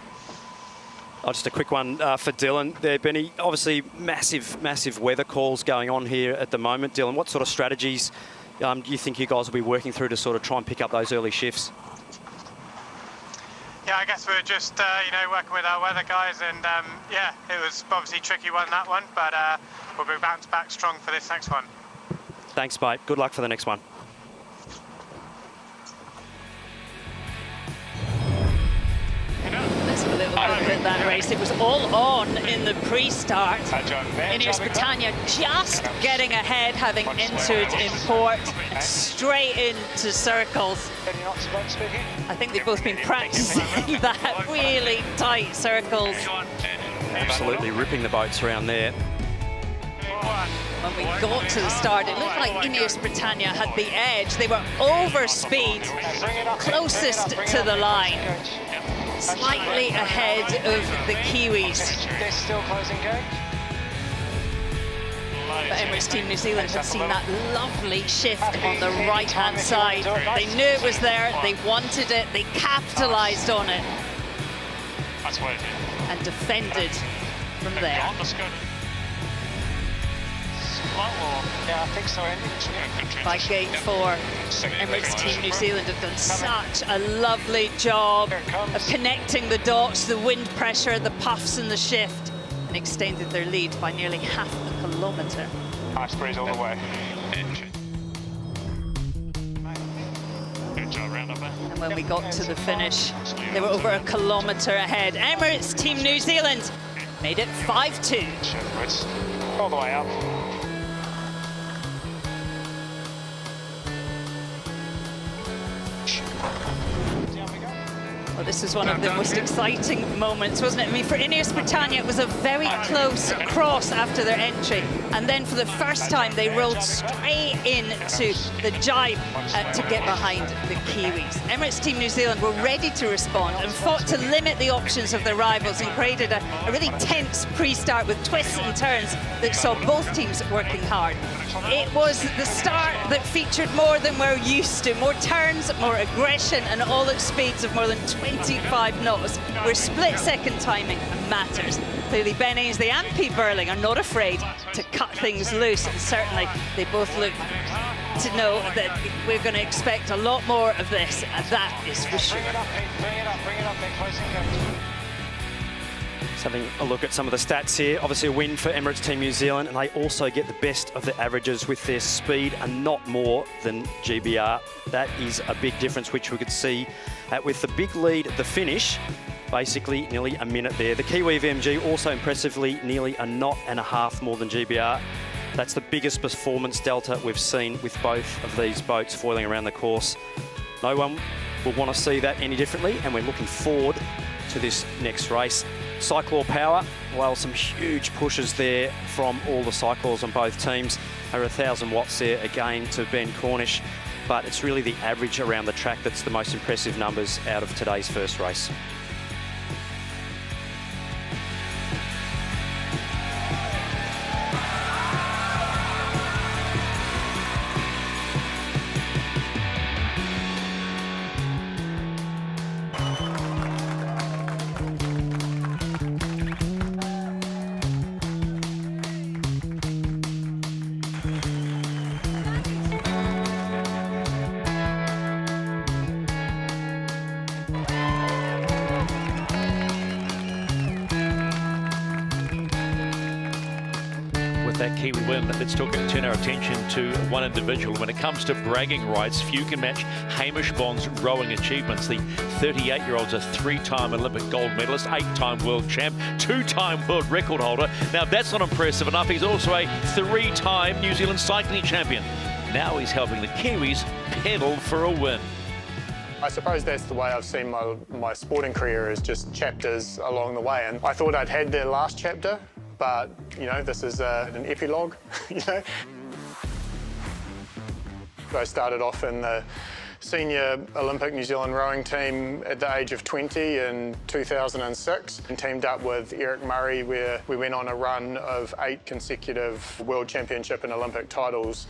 Oh, just a quick one for Dylan there, Benny. Obviously, massive weather calls going on here at the moment. Dylan, what sort of strategies do you think you guys will be working through to sort of try and pick up those early shifts? Yeah, I guess we're just, working with our weather guys, and yeah, it was obviously a tricky one, that one, but we'll be bounced back strong for this next one. Thanks, mate. Good luck for the next one. that race. It was all on in the pre-start. Ineos Britannia just getting ahead, having entered in port, and straight into circles. I think they've both been practicing that really tight circles. Absolutely ripping the boats around there. When we got to the start, it looked like Ineos Britannia had the edge. They were over speed, closest to the line, slightly ahead of the Kiwis. But Emirates Team New Zealand had seen that lovely shift on the right-hand side. They knew it was there, they wanted it, they capitalised on it, and defended from there. Yeah, I think so, Andy. By gate 4, Emirates Team New Zealand have done such a lovely job of connecting the dots, the wind pressure, the puffs and the shift, and extended their lead by nearly half a kilometre. Nice breeze all the way. Good job, round up there. And when we got to the finish, they were over a kilometre ahead. Emirates Team New Zealand made it 5-2. All the way up. Well, this was one of the most exciting moments, wasn't it? I mean, for Ineos Britannia, it was a very close cross after their entry. And then for the first time, they rolled straight into the jibe to get behind the Kiwis. Emirates Team New Zealand were ready to respond and fought to limit the options of their rivals and created a really tense pre-start with twists and turns that saw both teams working hard. It was the start that featured more than we're used to. More turns, more aggression, and all at speeds of more than 25 knots, where split-second timing matters. Clearly, Ben Ainsley and Pete Burling are not afraid to cut things loose, and certainly they both look to know that we're going to expect a lot more of this, and that is for sure. Just having a look at some of the stats here. Obviously a win for Emirates Team New Zealand, and they also get the best of the averages with their speed and not more than GBR. That is a big difference, which we could see with the big lead at the finish, basically nearly a minute there. The Kiwi VMG also impressively nearly a knot and a half more than GBR. That's the biggest performance delta we've seen with both of these boats foiling around the course. No one will want to see that any differently, and we're looking forward to this next race. Cyclor power, well, some huge pushes there from all the cyclors on both teams. Over 1,000 watts there again to Ben Cornish, but it's really the average around the track that's the most impressive numbers out of today's first race. That Kiwi win, let's turn our attention to one individual. When it comes to bragging rights, few can match Hamish Bond's rowing achievements. The 38-year-old's a 3-time Olympic gold medalist, 8-time world champ, 2-time world record holder. Now that's not impressive enough. He's also a 3-time New Zealand cycling champion. Now he's helping the Kiwis pedal for a win. I suppose that's the way I've seen my sporting career, is just chapters along the way. And I thought I'd had their last chapter, but, you know, this is an epilogue, you know. I started off in the senior Olympic New Zealand rowing team at the age of 20 in 2006 and teamed up with Eric Murray, where we went on a run of 8 consecutive World Championship and Olympic titles.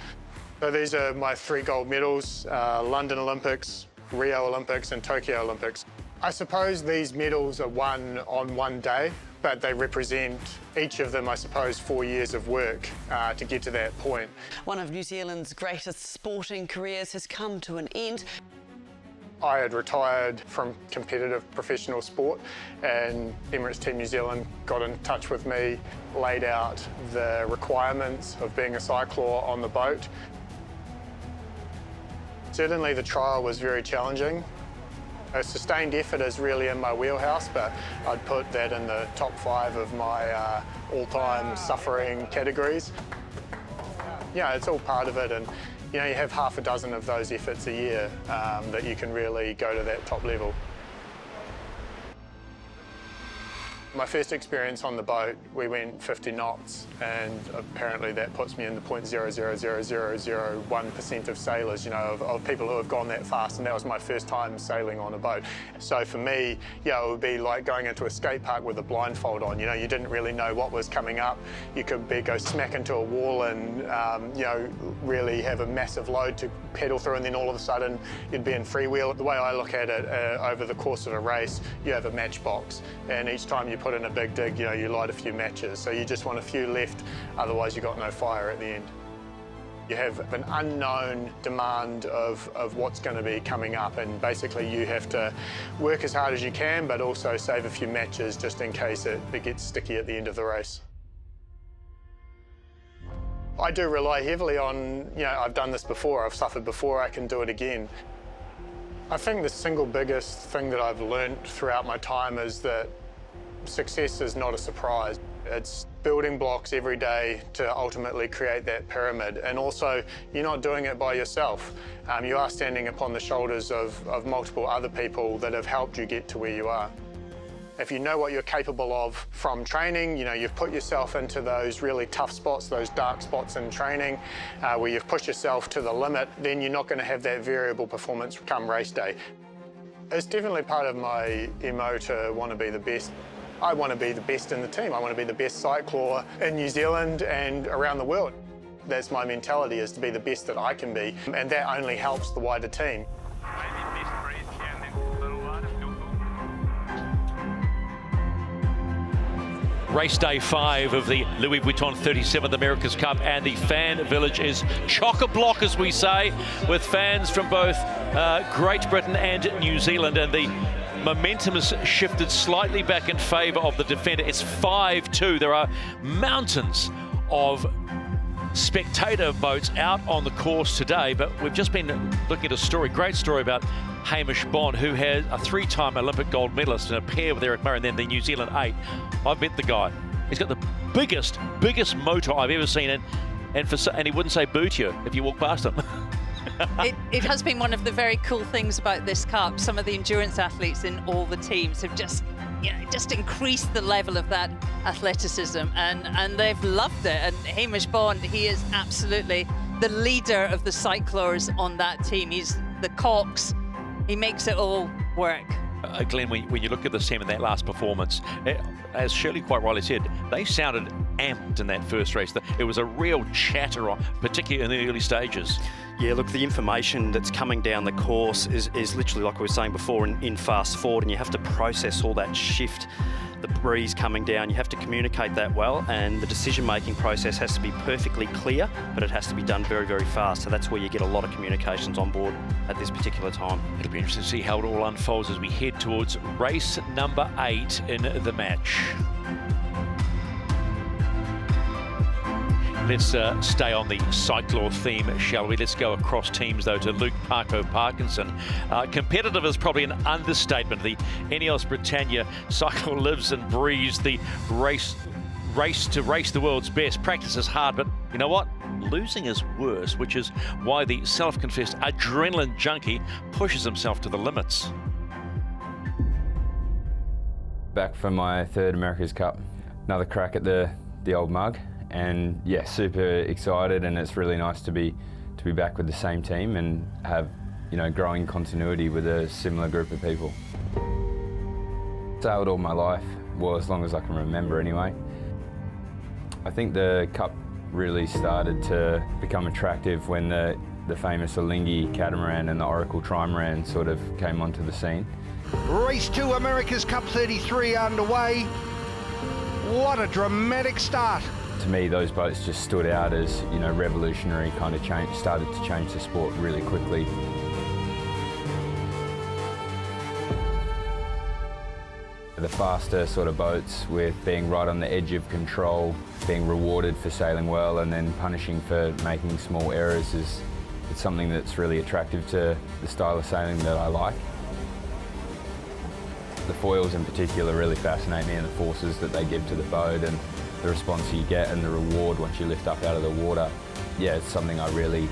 So these are my 3 gold medals, London Olympics, Rio Olympics and Tokyo Olympics. I suppose these medals are won on one day, but they represent, each of them, I suppose, 4 years of work to get to that point. One of New Zealand's greatest sporting careers has come to an end. I had retired from competitive professional sport, and Emirates Team New Zealand got in touch with me, laid out the requirements of being a cyclor on the boat. Certainly the trial was very challenging. A sustained effort is really in my wheelhouse, but I'd put that in the top 5 of my all-time suffering categories. Yeah, it's all part of it, and you know, you have half a dozen of those efforts a year that you can really go to that top level. My first experience on the boat, we went 50 knots, and apparently that puts me in the 0.00001% of sailors, you know, of people who have gone that fast, and that was my first time sailing on a boat. So for me, yeah, it would be like going into a skate park with a blindfold on. You know, you didn't really know what was coming up. You could go smack into a wall and, you know, really have a massive load to pedal through, and then all of a sudden you'd be in freewheel. The way I look at it, over the course of a race, you have a matchbox, and each time you put in a big dig, you know, you light a few matches. So you just want a few left, otherwise you've got no fire at the end. You have an unknown demand of what's going to be coming up, and basically you have to work as hard as you can, but also save a few matches just in case it gets sticky at the end of the race. I do rely heavily on, you know, I've done this before, I've suffered before, I can do it again. I think the single biggest thing that I've learnt throughout my time is that success is not a surprise. It's building blocks every day to ultimately create that pyramid. And also, you're not doing it by yourself. You are standing upon the shoulders of multiple other people that have helped you get to where you are. If you know what you're capable of from training, you know, you've put yourself into those really tough spots, those dark spots in training, where you've pushed yourself to the limit, then you're not going to have that variable performance come race day. It's definitely part of my MO to want to be the best. I want to be the best in the team. I want to be the best cyclor in New Zealand and around the world. That's my mentality, is to be the best that I can be, and that only helps the wider team. Race day 5 of the Louis Vuitton 37th America's Cup, and the fan village is chock-a-block, as we say, with fans from both Great Britain and New Zealand, and the momentum has shifted slightly back in favour of the defender. It's 5-2. There are mountains of spectator boats out on the course today, but we've just been looking at a story, great story about Hamish Bond, who has a 3-time Olympic gold medalist in a pair with Eric Murray, and then the New Zealand 8. I've met the guy. He's got the biggest motor I've ever seen, and he wouldn't say boo to you if you walk past him. It has been one of the very cool things about this Cup. Some of the endurance athletes in all the teams have just increased the level of that athleticism, and they've loved it. And Hamish Bond, he is absolutely the leader of the cyclors on that team. He's the cox. He makes it all work. Glenn, when you look at this team in that last performance, as Shirley quite rightly said, they sounded amped in that first race. It was a real chatter, particularly in the early stages. Yeah, look, the information that's coming down the course is literally, like we were saying before, in fast forward, and you have to process all that shift, the breeze coming down. You have to communicate that well, and the decision-making process has to be perfectly clear, but it has to be done very, very fast. So that's where you get a lot of communications on board at this particular time. It'll be interesting to see how it all unfolds as we head towards race number 8 in the match. Let's stay on the cyclor theme, shall we? Let's go across teams, though, to Luke Parkinson. Competitive is probably an understatement. The Ineos Britannia cycle lives and breathes the race to race the world's best. Practice is hard, but you know what? Losing is worse, which is why the self-confessed adrenaline junkie pushes himself to the limits. Back for my 3rd America's Cup. Another crack at the old mug. And yeah, super excited, and it's really nice to be back with the same team and have, you know, growing continuity with a similar group of people. Sailed all my life, well, as long as I can remember anyway. I think the Cup really started to become attractive when the famous Alinghi catamaran and the Oracle trimaran sort of came onto the scene. Race 2 America's Cup 33 underway. What a dramatic start. To me, those boats just stood out as, you know, revolutionary, kind of started to change the sport really quickly. The faster sort of boats, with being right on the edge of control, being rewarded for sailing well and then punishing for making small errors, it's something that's really attractive to the style of sailing that I like. The foils in particular really fascinate me, and the forces that they give to the boat and the response you get and the reward once you lift up out of the water. Yeah, it's something I really,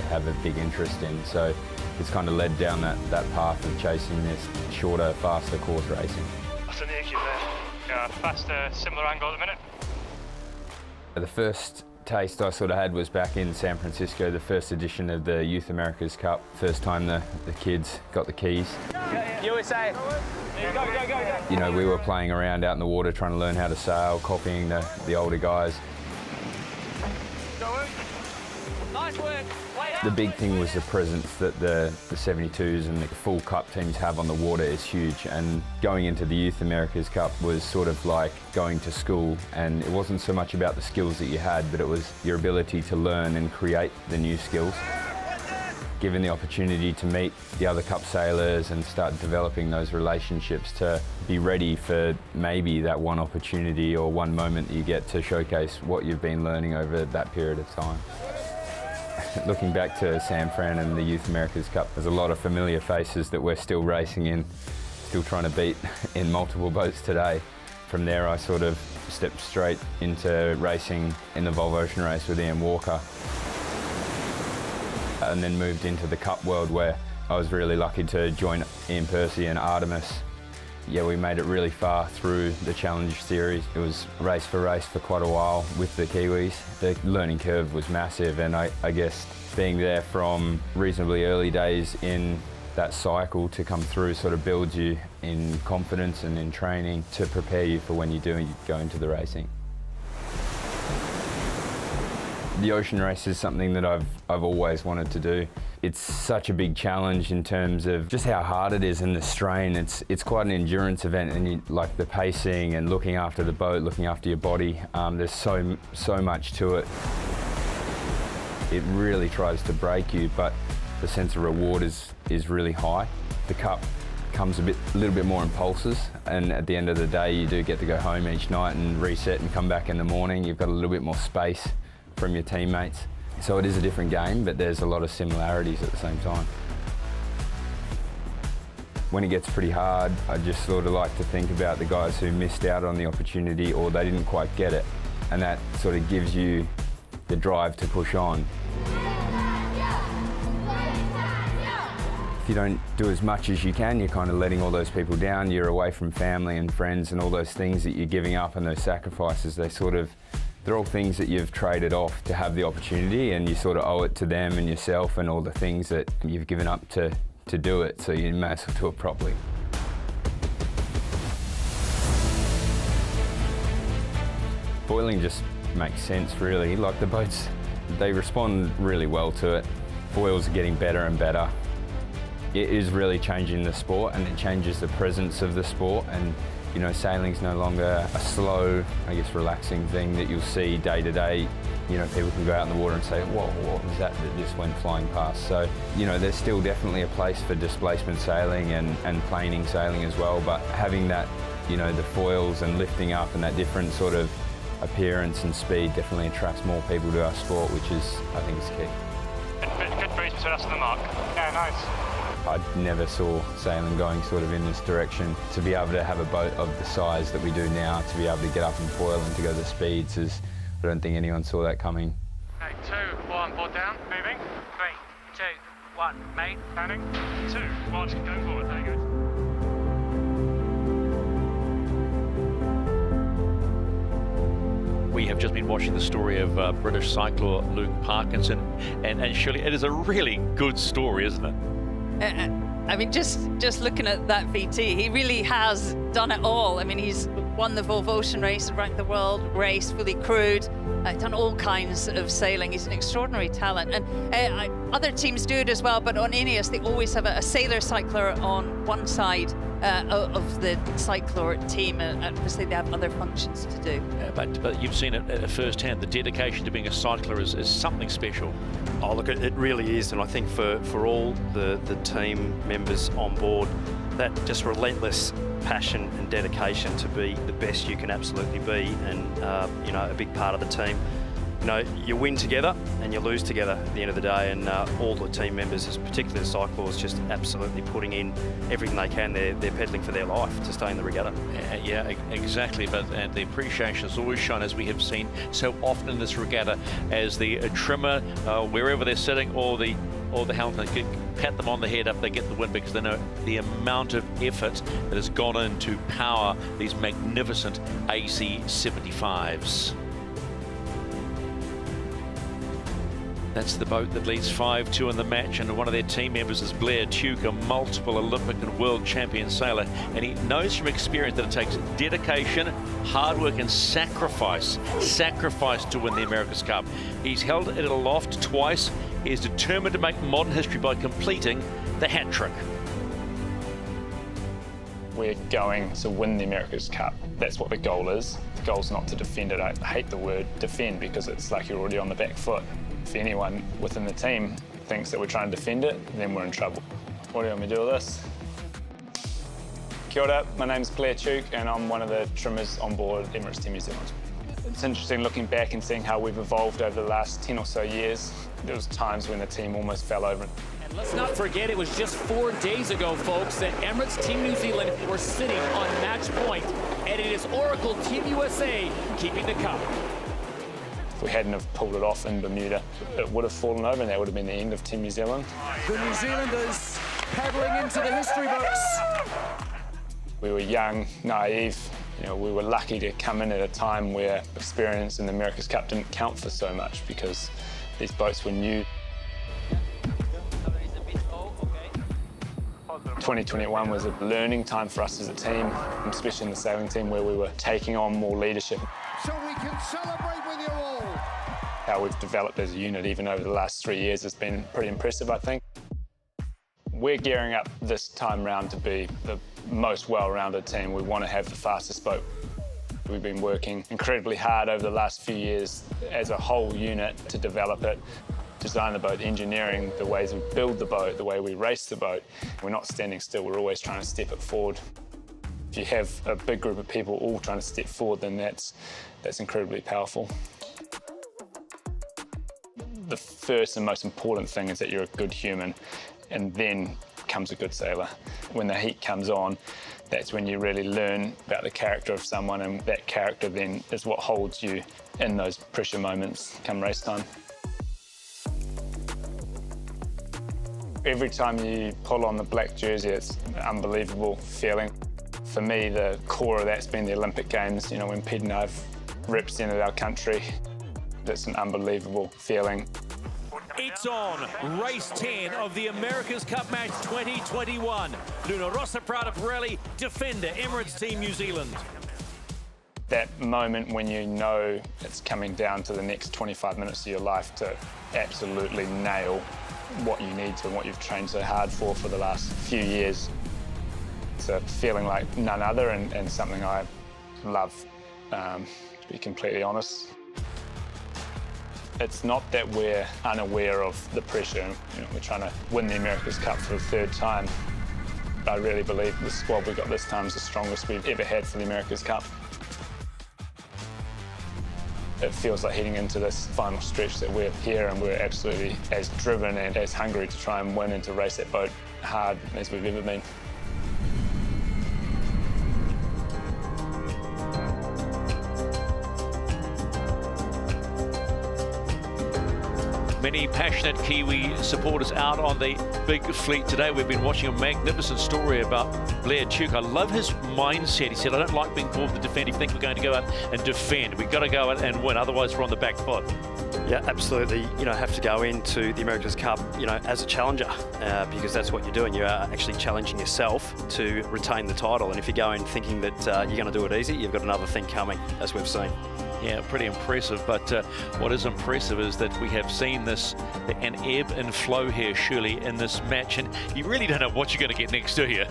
have a big interest in. So it's kind of led down that path of chasing this shorter, faster course racing. That's an issue there. Yeah, faster, similar angle at the minute. The first taste I sort of had was back in San Francisco, the first edition of the Youth America's Cup. First time the kids got the keys. USA. Go. We were playing around out in the water trying to learn how to sail, copying the older guys. Nice work. The big thing was the presence that the 72s and the full cup teams have on the water is huge, and going into the Youth America's Cup was sort of like going to school, and it wasn't so much about the skills that you had, but it was your ability to learn and create the new skills. Given the opportunity to meet the other cup sailors and start developing those relationships to be ready for maybe that one opportunity or one moment that you get to showcase what you've been learning over that period of time. Looking back to San Fran and the Youth America's Cup, there's a lot of familiar faces that we're still racing in, still trying to beat in multiple boats today. From there I sort of stepped straight into racing in the Volvo Ocean Race with Ian Walker, and then moved into the Cup world, where I was really lucky to join Ian Percy and Artemis. Yeah, we made it really far through the Challenge Series. It was race for quite a while with the Kiwis. The learning curve was massive, and I guess being there from reasonably early days in that cycle to come through sort of builds you in confidence and in training to prepare you for when you go into the racing. The ocean race is something that I've always wanted to do. It's such a big challenge in terms of just how hard it is and the strain. It's quite an endurance event, and like the pacing and looking after the boat, looking after your body. There's so much to it. It really tries to break you, but the sense of reward is really high. The cup comes a little bit more in pulses, and at the end of the day you do get to go home each night and reset and come back in the morning. You've got a little bit more space from your teammates. So it is a different game, but there's a lot of similarities at the same time. When it gets pretty hard, I just sort of like to think about the guys who missed out on the opportunity or they didn't quite get it, and that sort of gives you the drive to push on. If you don't do as much as you can, you're kind of letting all those people down. You're away from family and friends, and all those things that you're giving up and those sacrifices, they're all things that you've traded off to have the opportunity, and you sort of owe it to them and yourself and all the things that you've given up to do it, so you may as well do it properly. Foiling just makes sense, really. Like the boats, they respond really well to it. Foils are getting better and better. It is really changing the sport, and it changes the presence of the sport, and sailing's no longer a slow, relaxing thing that you'll see day to day. People can go out in the water and say, whoa, what was that just went flying past? So, there's still definitely a place for displacement sailing and planing sailing as well, but having that, the foils and lifting up and that different sort of appearance and speed definitely attracts more people to our sport, which I think is key. Good breeze between us and the mark. Yeah, nice. I never saw sailing going sort of in this direction. To be able to have a boat of the size that we do now, to be able to get up and foil and to go the speeds, I don't think anyone saw that coming. Okay, 2, 1, board down, moving. 3, 2, 1, mate, landing. 2, 1, going forward, very good. We have just been watching the story of British cycler Luke Parkinson, and Shirley, it is a really good story, isn't it? Just looking at that VT, he really has done it all. He's won the Volvo Ocean Race around the world, raced, fully crewed, done all kinds of sailing. He's an extraordinary talent, and other teams do it as well, but on Ineos they always have a sailor cycler on one side of the cycler team, and obviously they have other functions to do. But you've seen it firsthand. The dedication to being a cycler is something special. Oh, look, it really is, and I think for all the team members on board, that just relentless passion and dedication to be the best you can absolutely be, and a big part of the team. You know, you win together and you lose together at the end of the day, and all the team members, particularly the cyclists, just absolutely putting in everything they can. They're pedaling for their life to stay in the regatta. Yeah, exactly. But the appreciation is always shown, as we have seen so often in this regatta, as the trimmer, wherever they're sitting, or the helmet, pat them on the head up, they get the win, because they know the amount of effort that has gone in to power these magnificent AC75s. That's the boat that leads 5-2 in the match, and one of their team members is Blair Tuke, a multiple Olympic and world champion sailor, and he knows from experience that it takes dedication, hard work and sacrifice to win the America's Cup. He's held it aloft twice. He is determined to make modern history by completing the hat trick. We're going to win the America's Cup. That's what the goal is. The goal's not to defend it. I hate the word defend, because it's like you're already on the back foot. If anyone within the team thinks that we're trying to defend it, then we're in trouble. What do you want me to do with this? Kia ora, my name's Blair Tuke, and I'm one of the trimmers on board Emirates Team New Zealand. It's interesting looking back and seeing how we've evolved over the last 10 or so years. There was times when the team almost fell over. And let's not forget, it was just 4 days ago, folks, that Emirates Team New Zealand were sitting on match point, and it is Oracle Team USA keeping the cup. If we hadn't have pulled it off in Bermuda, it would have fallen over, and that would have been the end of Team New Zealand. The New Zealanders paddling into the history books. We were young, naive. You know, we were lucky to come in at a time where experience in the America's Cup didn't count for so much, because these boats were new. 2021 was a learning time for us as a team, especially in the sailing team, where we were taking on more leadership. So we can celebrate with you all. How we've developed as a unit, even over the last 3 years, has been pretty impressive, I think. We're gearing up this time round to be the most well-rounded team. We want to have the fastest boat. We've been working incredibly hard over the last few years as a whole unit to develop it, design the boat, engineering, the ways we build the boat, the way we race the boat. We're not standing still, we're always trying to step it forward. If you have a big group of people all trying to step forward, then that's incredibly powerful. The first and most important thing is that you're a good human, and then comes a good sailor. When the heat comes on, that's when you really learn about the character of someone, and that character then is what holds you in those pressure moments come race time. Every time you pull on the black jersey, it's an unbelievable feeling. For me, the core of that's been the Olympic Games. You know, when Pete and I have represented our country, it's an unbelievable feeling. It's on, race 10 of the America's Cup match 2021. Luna Rossa Prada Pirelli, defender, Emirates Team New Zealand. That moment when you know it's coming down to the next 25 minutes of your life to absolutely nail what you need to and what you've trained so hard for the last few years. It's a feeling like none other, and something I love, to be completely honest. It's not that we're unaware of the pressure. You know, we're trying to win the America's Cup for the 3rd time. But I really believe the squad we got this time is the strongest we've ever had for the America's Cup. It feels like heading into this final stretch that we're here, and we're absolutely as driven and as hungry to try and win and to race that boat hard as we've ever been. Many passionate Kiwi supporters out on the big fleet today. We've been watching a magnificent story about Blair Tuke. I love his mindset. He said, I don't like being called the defend. If you think we're going to go out and defend, we've got to go out and win, otherwise we're on the back foot. Yeah, absolutely. You know, have to go into the America's Cup, you know, as a challenger, because that's what you're doing. You're actually challenging yourself to retain the title. And if you go in thinking that you're going to do it easy, you've got another thing coming, as we've seen. Yeah, pretty impressive. But what is impressive is that we have seen this, an ebb and flow here, surely, in this match. And you really don't know what you're going to get next, do you?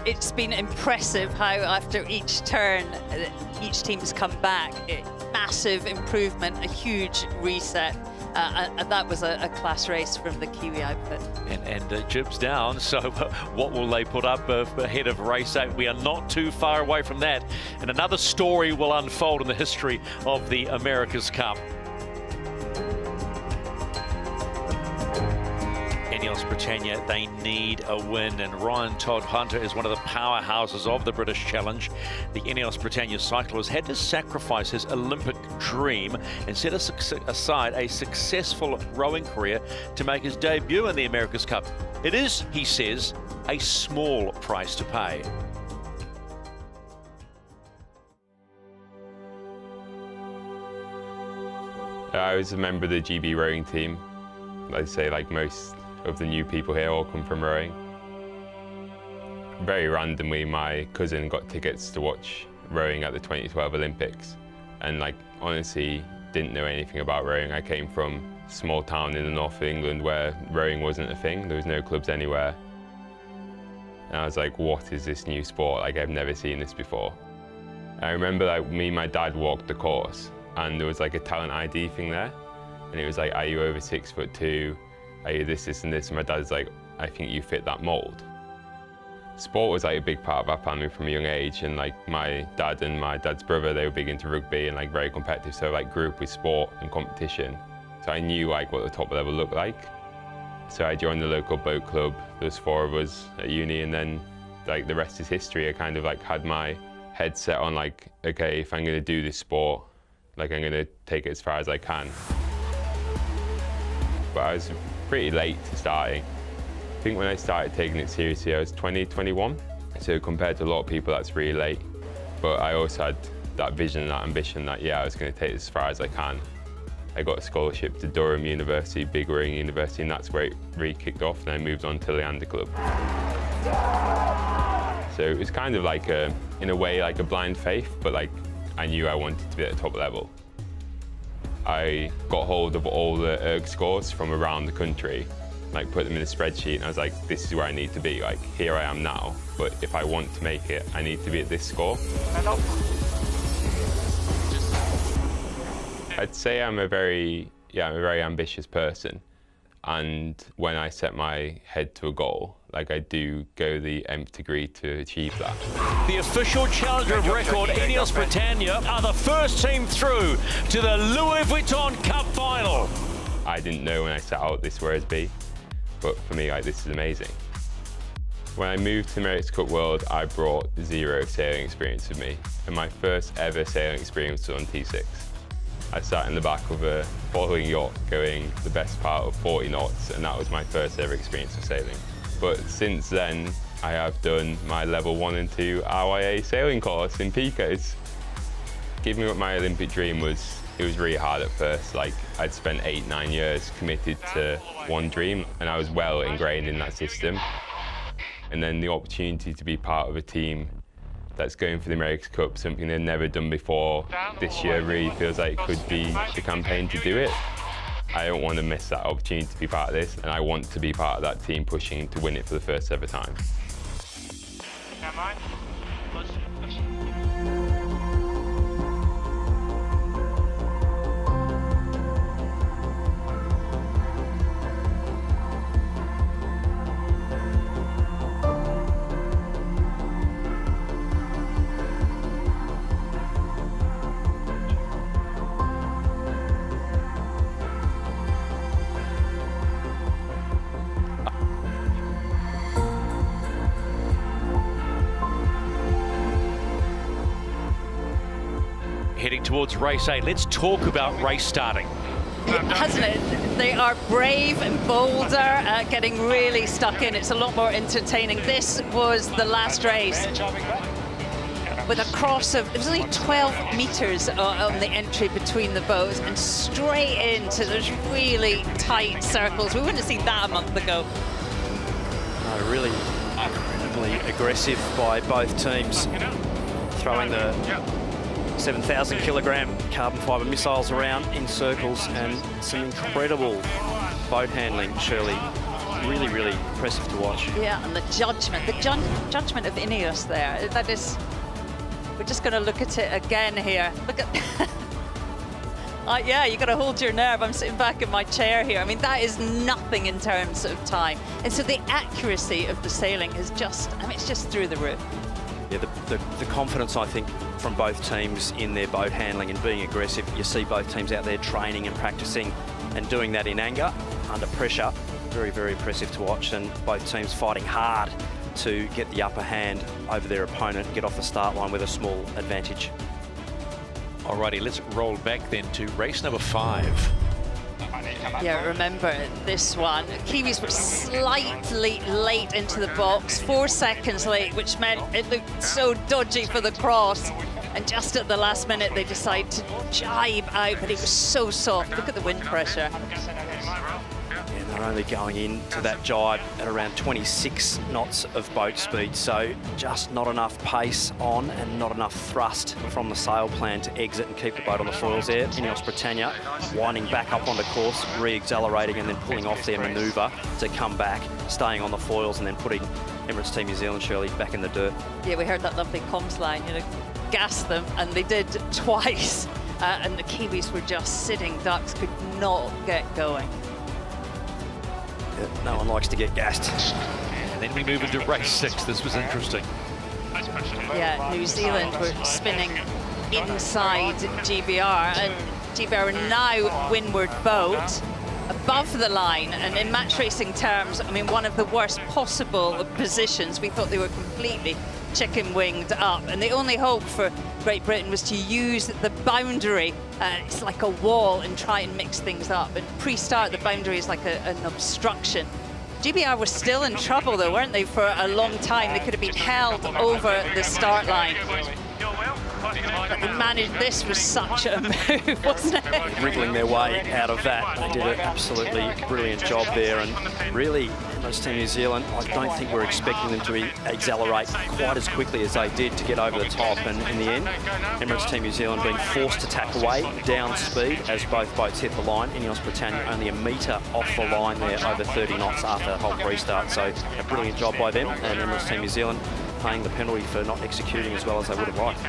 It's been impressive how after each turn, each team's come back. Massive improvement, a huge reset. And that was a class race from the Kiwi outfit. And jibs down, so what will they put up ahead of race 8? We are not too far away from that. And another story will unfold in the history of the America's Cup. Ineos Britannia, they need a win, and Ryan Todd Hunter is one of the powerhouses of the British Challenge. The Ineos Britannia cyclist had to sacrifice his Olympic dream and set aside a successful rowing career to make his debut in the America's Cup. It is, he says, a small price to pay. I was a member of the GB rowing team. I'd say like most of the new people here all come from rowing. Very randomly, my cousin got tickets to watch rowing at the 2012 Olympics, and like honestly didn't know anything about rowing. I came from a small town in the north of England where rowing wasn't a thing. There was no clubs anywhere. And I was like, what is this new sport? Like, I've never seen this before. I remember like me and my dad walked the course, and there was like a talent ID thing there, and it was like, are you over 6'2"? Are you this, this, and this? And my dad's like, I think you fit that mold. Sport was like a big part of our family from a young age, and like my dad and my dad's brother, they were big into rugby and like very competitive, so like grew up with sport and competition. So I knew like what the top level looked like. So I joined the local boat club. There was 4 of us at uni, and then like the rest is history. I kind of like had my head set on like, okay, if I'm gonna do this sport, like I'm gonna take it as far as I can. But I was pretty late to starting. I think when I started taking it seriously, I was 20, 21. So compared to a lot of people, that's really late. But I also had that vision and that ambition that, yeah, I was gonna take this as far as I can. I got a scholarship to Durham University, big rowing university, and that's where it really kicked off. And I moved on to Leander Club. So it was kind of like in a way, like a blind faith, but like I knew I wanted to be at the top level. I got hold of all the erg scores from around the country, like put them in a spreadsheet, and I was like, this is where I need to be. Like, here I am now, but if I want to make it, I need to be at this score. I'd say I'm a very ambitious person. And when I set my head to a goal, like I do go the nth degree to achieve that. The official challenger of record, Ineos Britannia, are the first team through to the Louis Vuitton Cup final. I didn't know when I set out this where I'd be, but for me, like, this is amazing. When I moved to Emirates Cup World, I brought 0 sailing experience with me, and my first ever sailing experience was on T6. I sat in the back of a following yacht going the best part of 40 knots, and that was my first ever experience of sailing. But since then, I have done my level 1 and 2 RYA sailing course in Picos. Giving up my Olympic dream it was really hard at first. Like, I'd spent 8, 9 years committed to one dream, and I was well ingrained in that system. And then the opportunity to be part of a team that's going for the America's Cup, something they've never done before, this year really feels like it could be the campaign to do it. I don't want to miss that opportunity to be part of this, and I want to be part of that team pushing to win it for the first ever time. Heading towards race 8, let's talk about race starting. Hasn't it? They are brave and bolder, getting really stuck in. It's a lot more entertaining. This was the last race with a cross of, it was only 12 metres on the entry between the boats, and straight into those really tight circles. We wouldn't have seen that a month ago. No, really incredibly aggressive by both teams, throwing the 7,000 kilogram carbon fibre missiles around in circles, and some incredible boat handling, Shirley. Really, really impressive to watch. Yeah, and the judgment of Ineos there. That is, we're just going to look at it again here. Look at, yeah, you got to hold your nerve. I'm sitting back in my chair here. I mean, that is nothing in terms of time. And so the accuracy of the sailing is just, I mean, it's just through the roof. Yeah, the confidence, I think, from both teams in their boat handling and being aggressive. You see both teams out there training and practicing and doing that in anger, under pressure. very, very impressive to watch, and both teams fighting hard to get the upper hand over their opponent and get off the start line with a small advantage. Alrighty, let's roll back then to race number 5. Yeah, remember this one. Kiwis were slightly late into the box, 4 seconds late, which meant it looked so dodgy for the cross. And just at the last minute, they decide to jibe out, but it was so soft. Look at the wind pressure. And they're only going into that jibe at around 26 knots of boat speed, so just not enough pace on and not enough thrust from the sail plan to exit and keep the boat on the foils there. Ineos Britannia winding back up onto course, re-accelerating and then pulling off their manoeuvre to come back, staying on the foils and then putting Emirates Team New Zealand, Shirley, back in the dirt. Yeah, we heard that lovely comms line, you know, gas them, and they did twice. And the Kiwis were just sitting ducks, could not get going. No one likes to get gassed. And then we move into race 6. This was interesting. Yeah, New Zealand were spinning inside GBR, and GBR are now windward boat above the line. And in match racing terms, I mean, one of the worst possible positions. We thought they were completely chicken-winged up, and the only hope for Great Britain was to use the boundary. It's like a wall, and try and mix things up. And pre-start, the boundary is like an obstruction. GBR was still in trouble though, weren't they, for a long time? They could have been held over the start line. But they managed, this was such a move, wasn't it? Wriggling their way out of that. They did an absolutely brilliant job there, and really, Emirates Team New Zealand, I don't think we're expecting them to accelerate quite as quickly as they did to get over the top, and in the end, Emirates Team New Zealand being forced to tack away down speed as both boats hit the line. Ineos Britannia only a metre off the line there, over 30 knots after the whole restart, so a brilliant job by them, and Emirates Team New Zealand paying the penalty for not executing as well as they would have liked.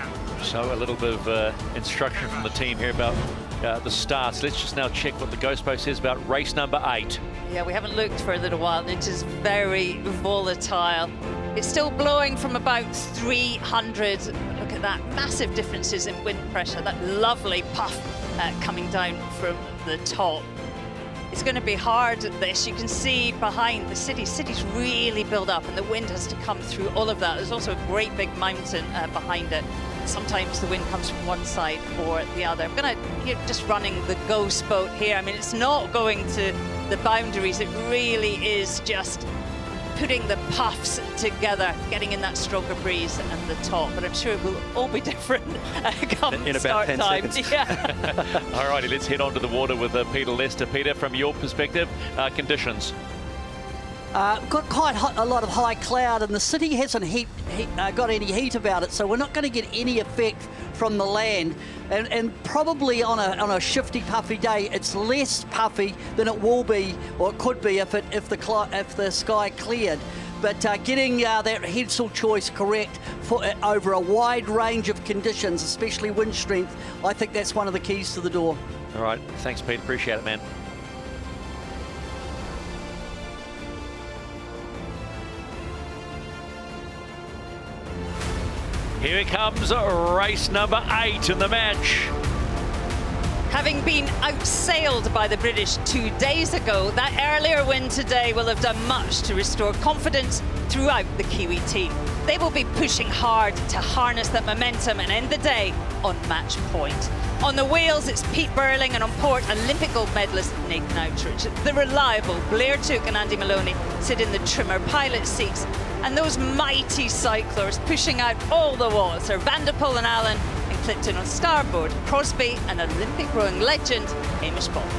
So a little bit of instruction from the team here about the starts. Let's just now check what the Ghost Post says about race number 8. Yeah, we haven't looked for a little while. It is very volatile. It's still blowing from about 300. Look at that, massive differences in wind pressure. That lovely puff coming down from the top. It's going to be hard at this. You can see behind the city's really built up, and the wind has to come through all of that. There's also a great big mountain behind it. Sometimes the wind comes from one side or the other. I'm going to, you're just running the Ghost boat here. I mean, it's not going to the boundaries. It really is just putting the puffs together, getting in that stronger breeze and the top. But I'm sure it will all be different come in start about 10 time. seconds. Yeah. All righty, let's head onto the water with Peter Lester. Peter, from your perspective, conditions. Got quite a lot of high cloud, and the city hasn't got any heat about it, so we're not going to get any effect from the land. And probably on a shifty, puffy day, it's less puffy than it will be, or it could be, if the sky cleared. But getting that headsail choice correct for over a wide range of conditions, especially wind strength, I think that's one of the keys to the door. All right, thanks, Pete. Appreciate it, man. Here it comes, race number 8 in the match. Having been outsailed by the British 2 days ago, that earlier win today will have done much to restore confidence throughout the Kiwi team. They will be pushing hard to harness that momentum and end the day on match point. On the wheels, it's Pete Burling, and on port, Olympic gold medalist Nathan Outridge. The reliable Blair Took and Andy Maloney sit in the trimmer pilot seats. And those mighty cyclers pushing out all the watts are Van der Poel and Allen, and Clipton on starboard, Crosby and Olympic rowing legend Hamish Bond.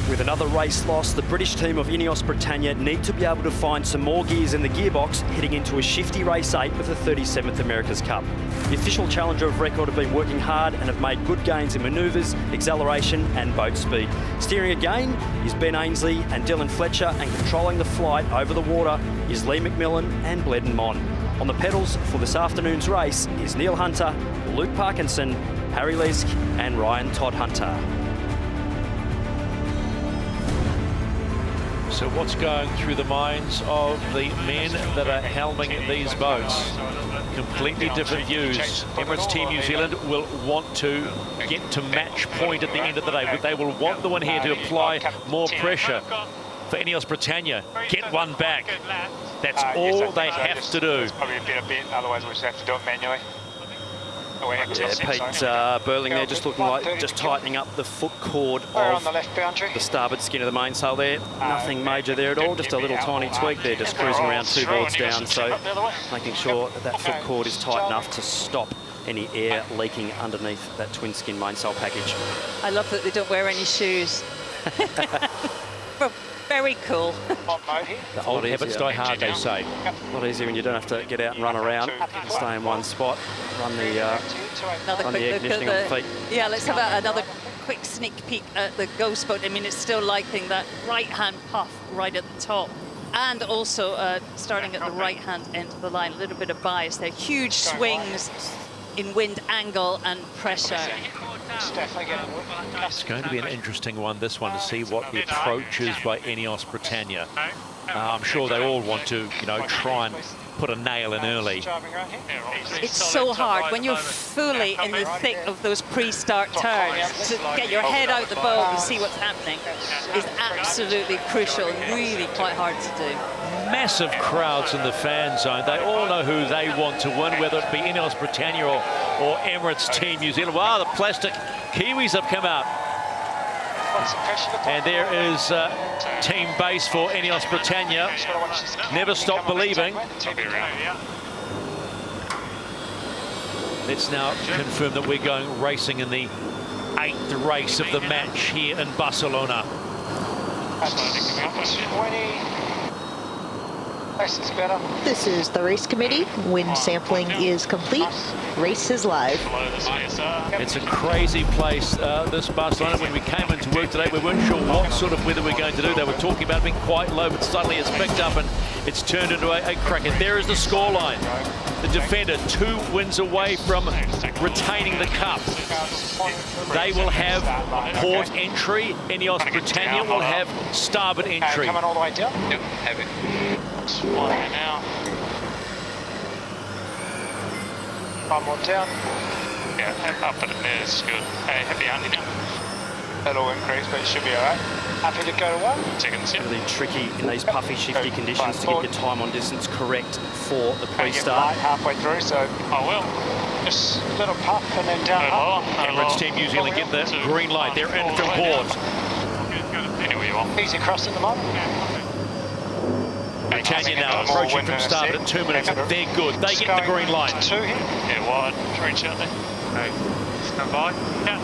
With another race loss, the British team of Ineos Britannia need to be able to find some more gears in the gearbox heading into a shifty race 8 with the 37th America's Cup. The official challenger of record have been working hard and have made good gains in manoeuvres, acceleration and boat speed. Steering again is Ben Ainsley and Dylan Fletcher, and controlling the flight over the water is Lee McMillan and Bledden Mon. On the pedals for this afternoon's race is Neil Hunter, Luke Parkinson, Harry Lesk and Ryan Todd Hunter. So what's going through the minds of the men that are helming these boats? Completely different views. Emirates Team New Zealand will want to get to match point at the end of the day. They will want the one here to apply more pressure. For Ineos Britannia, get one back. That's all they have to do. It's probably a better bet, otherwise we'll just have to do it manually. Yeah, Pete Burling there just looking like just tightening up the foot cord on of the left boundary. the starboard skin of the mainsail there. Nothing major there at all, just a little tiny tweak there, just cruising around 2 boards down, so making sure that that foot cord is tight enough to stop any air leaking underneath that twin skin mainsail package. I love that they don't wear any shoes. Very cool. The old habits die hard, they say. A lot easier when you don't have to get out and run around. You can stay in one spot, run the air conditioning on the feet. Yeah, let's have another quick sneak peek at the ghost boat. I mean, it's still liking that right-hand puff right at the top. And also starting at the right-hand end of the line, a little bit of bias there. Huge swings in wind angle and pressure. It's going to be an interesting one, this one, to see what the approach is by Ineos Britannia. I'm sure they all want to, you know, try and put a nail in early. It's so hard when you're fully in the thick of those pre-start turns to get your head out the boat and see what's happening is absolutely crucial and really quite hard to do. Massive crowds in the fan zone. They all know who they want to win, whether it be Ineos Britannia or Emirates Team New Zealand. Wow, the plastic Kiwis have come out. And there is team base for Ineos Britannia. Never stop believing. Let's now confirm that we're going racing in the 8th race of the match here in Barcelona. This is the race committee. Wind sampling is complete. Race is live. It's a crazy place, this Barcelona. When we came into work today, we weren't sure what sort of weather we're going to do. They were talking about being quite low, but suddenly it's picked up and it's turned into a cracker. There is the scoreline. The defender 2 wins away from retaining the cup. They will have port entry. Ineos Britannia will have starboard entry. Coming all the way down? Yep, have it. Now. One more down. Yeah, up at it there is good. Hey, happy hunting now. That'll increase, but it should be all right. Happy to go to 1. Seconds, yeah. Really tricky in these puffy, shifty conditions to get your time on distance correct for the pre-start. Halfway through, so I will. Just a little puff and then down. Emirates Team New Zealand get the green light. They're in from port. Anywhere you want. Easy cross at the moment. Britannia now approaching from starboard at 2 minutes. They're good. They get the green light. 2 here. Yeah, wide. Reach out there. Okay. Stand by. Yeah.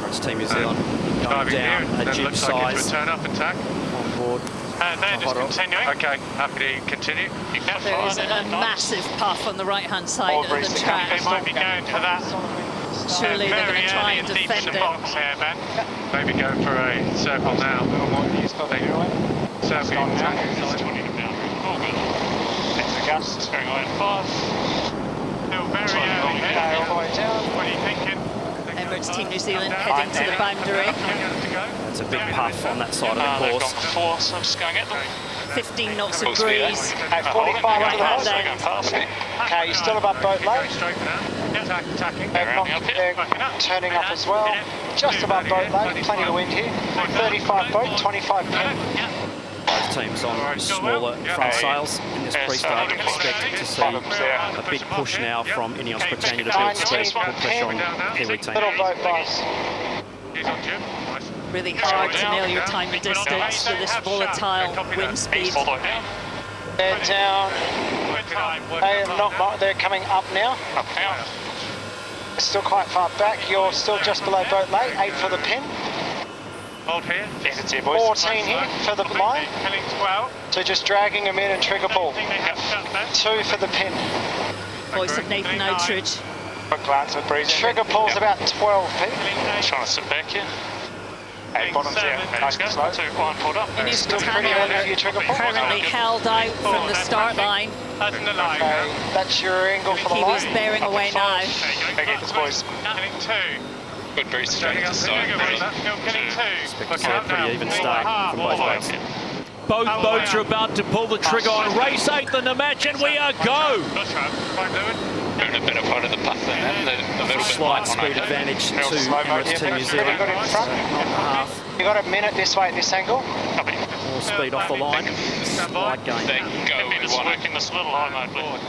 Emirates Team New Zealand going down a jib size. Turn up and tack. On board. And then just continuing. Okay, happy to continue. You can There is a massive puff on the right-hand side of the track. They might be going for that. Surely they're going to try and defend it. Box here, Ben. Maybe go for a circle now. Circle. All good. Adjust. Going on fast. Still very early here. All the way down. What are you thinking? Emirates Team New Zealand heading to the boundary. It's a big puff on that side of the course. They've got 4, so I'm just going at them. 15 knots of breeze. Okay, 45 under the house. Okay, you're still above boat low. They're turning up as well. Just above boat low, plenty of wind here. 35 boat, 25 pin. Both teams on smaller front sails in this pre-start. Expect to see a big push now from Ineos Britannia to build speed, put pressure on the Kiwi team. Little boat bus. Really hard to nail your time and distance with this volatile wind speed. They're down. They're coming up now. Still quite far back. You're still just below boat lay. 8 for the pin. Hold here. 14 here for the line. So just dragging them in and trigger pull. 2 for the pin. Voice of Nathan Outridge. Quick glance at breeze. Trigger pull's about 12 feet. Trying to sit back here. Hey, bottom's there. Nice and slow. 2, 1, pulled up. Ineos Britannia currently held out from the start line. That's in the line. Okay, that's your angle for the line. Kiwis bearing away now. Okay, this boys. Killing 2. Good breeze straight to the side. Killing 2. Expect to see a pretty even start from both boats. Both boats are about to pull the trigger on race 8th in the match, and we are go. Doing a better part of the puff than them. A little bit Slight speed advantage to Emirates Team New Zealand. You got a minute this way at this angle. More speed off the line. Slight gain. They go, we want it.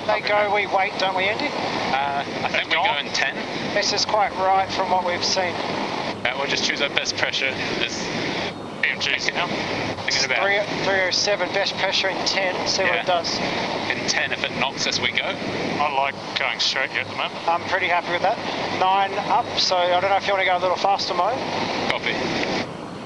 They go, we wait, don't we, Andy? I think we go in 10. This is quite right from what we've seen. We'll just choose our best pressure. This BMG's now. 307, best pressure in 10, see what it does. In 10, if it knocks us, we go. I like going straight here at the moment. I'm pretty happy with that. 9 up, so I don't know if you want to go a little faster, Mo. Copy.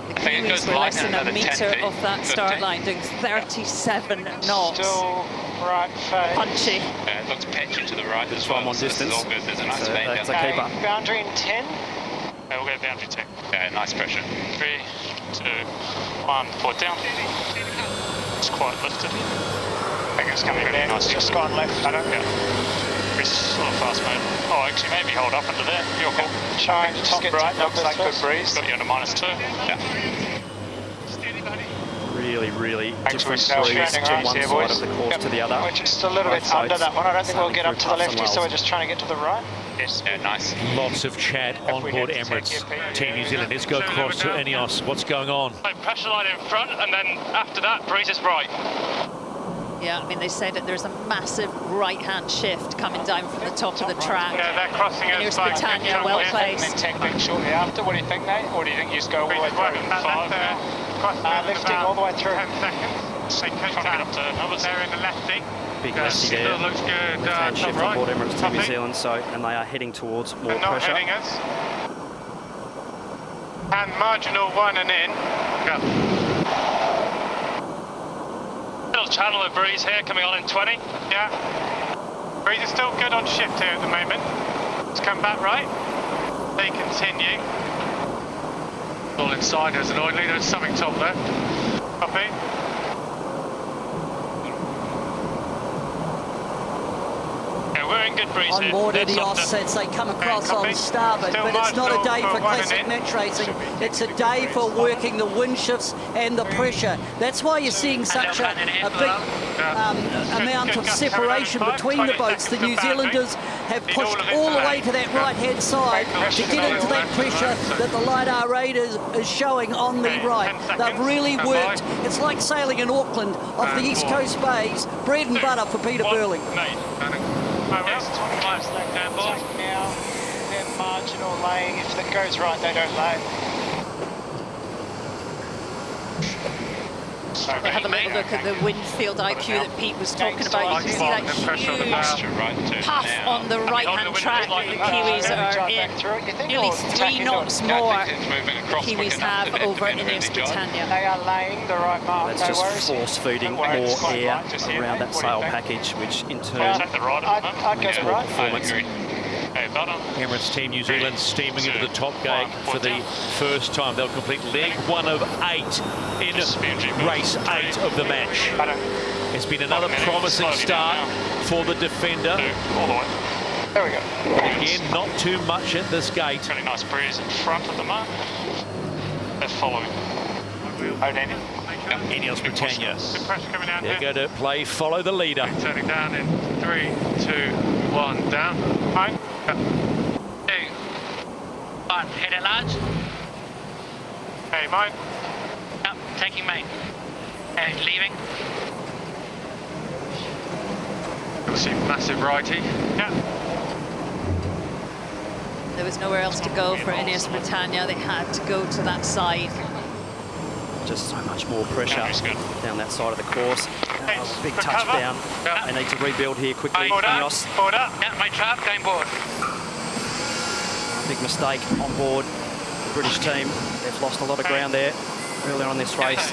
The Kiwis were less than a metre off that start line, doing 37 knots. Still right phase. Punchy. It looks patchy to the right as well. I'm on distance. All good. There's a nice vein down there. Boundary in 10. We'll go boundary 10. Yeah, nice pressure. 3, 2, 1, port down. It's quite lifted. I think it's coming really nice. Just gone left. I don't know. Breeze is a little fast mode. Oh, actually, maybe hold up into there. You're cool. Trying to Top get right, to looks like good first. breeze. Got you on a -2. Yeah. Really different breeze now from one here, side of the course to the other. We're just a little bit under that one. I don't think we'll get up to the lefty, so we're just trying to get to the right. Yes, yeah, nice. Lots of chat on board Emirates Team New Zealand. Let's go across to Ineos. What's going on? Pressure line in front, and then after that, breeze is right. Yeah, I mean, they said that there's a massive right-hand shift coming down from the top of the track. Yeah, they're crossing us. Here's Britannia, well placed. And then technique shortly after. What do you think, Nate? Or do you think you just go all the way through? Lifting all the way through. 10 seconds. They could get up to numbers. They're in the lefty. Big lefty there. Looks good. Left-hand shift right. on board Emirates Team New Zealand, and they are heading towards more They're not pressure. heading us. And marginal 1 and in. Go. Little channel of breeze here coming on in 20. Yeah. Breeze is still good on shift here at the moment. Let's come back right. They continue. All inside, there's an oil leader, there's something top left. Copy. Yeah, we're in good breeze On here. board That's Ineos up as they come across on copy. starboard, Still but it's not a day marginal for for 1 classic and in. match racing. It's a day for working the wind shifts and the pressure. That's why you're seeing such a big amount of separation between the boats. The New Zealanders have pushed all the way to that right-hand side to get into that pressure that the LiDAR radar is showing on the right. They've really worked. It's like sailing in Auckland off the East Coast bays. Bread and butter for Peter Burling. Now, they're marginal laying. If that goes right, they don't lay. Have a little look at the wind field IQ that Pete was talking about. You can see that huge puff on the right-hand track that the Kiwis are in. Nearly 3 knots more the Kiwis have over Ineos Britannia. They are laying the right mark. That's just force feeding more air around that sail package, which in turn I'd go to right. performance. Emirates Team New Zealand steaming into the top gate for the first time. They'll complete leg 1 of 8 in race 8 of the match. It's been another promising start for the defender. There we go. Again, not too much at this gate. Really nice breeze in front at the moment. They're following. Ineos Britannia. Good pressure coming down They're here. going to play follow the leader. Turning down in 3, 2, 1, down. Fine. 2, 1, head at large. Hey, mine. Yep, taking main. Leaving. You'll see massive righty. Yeah. There was nowhere else to go for Ineos Britannia. They had to go to that side. Just so much more pressure down that side of the course. Big touchdown. They need to rebuild here quickly. Ineos. Forward up. Yeah, my trap, going board. Big mistake on board the British team. They've lost a lot of ground there earlier on this race.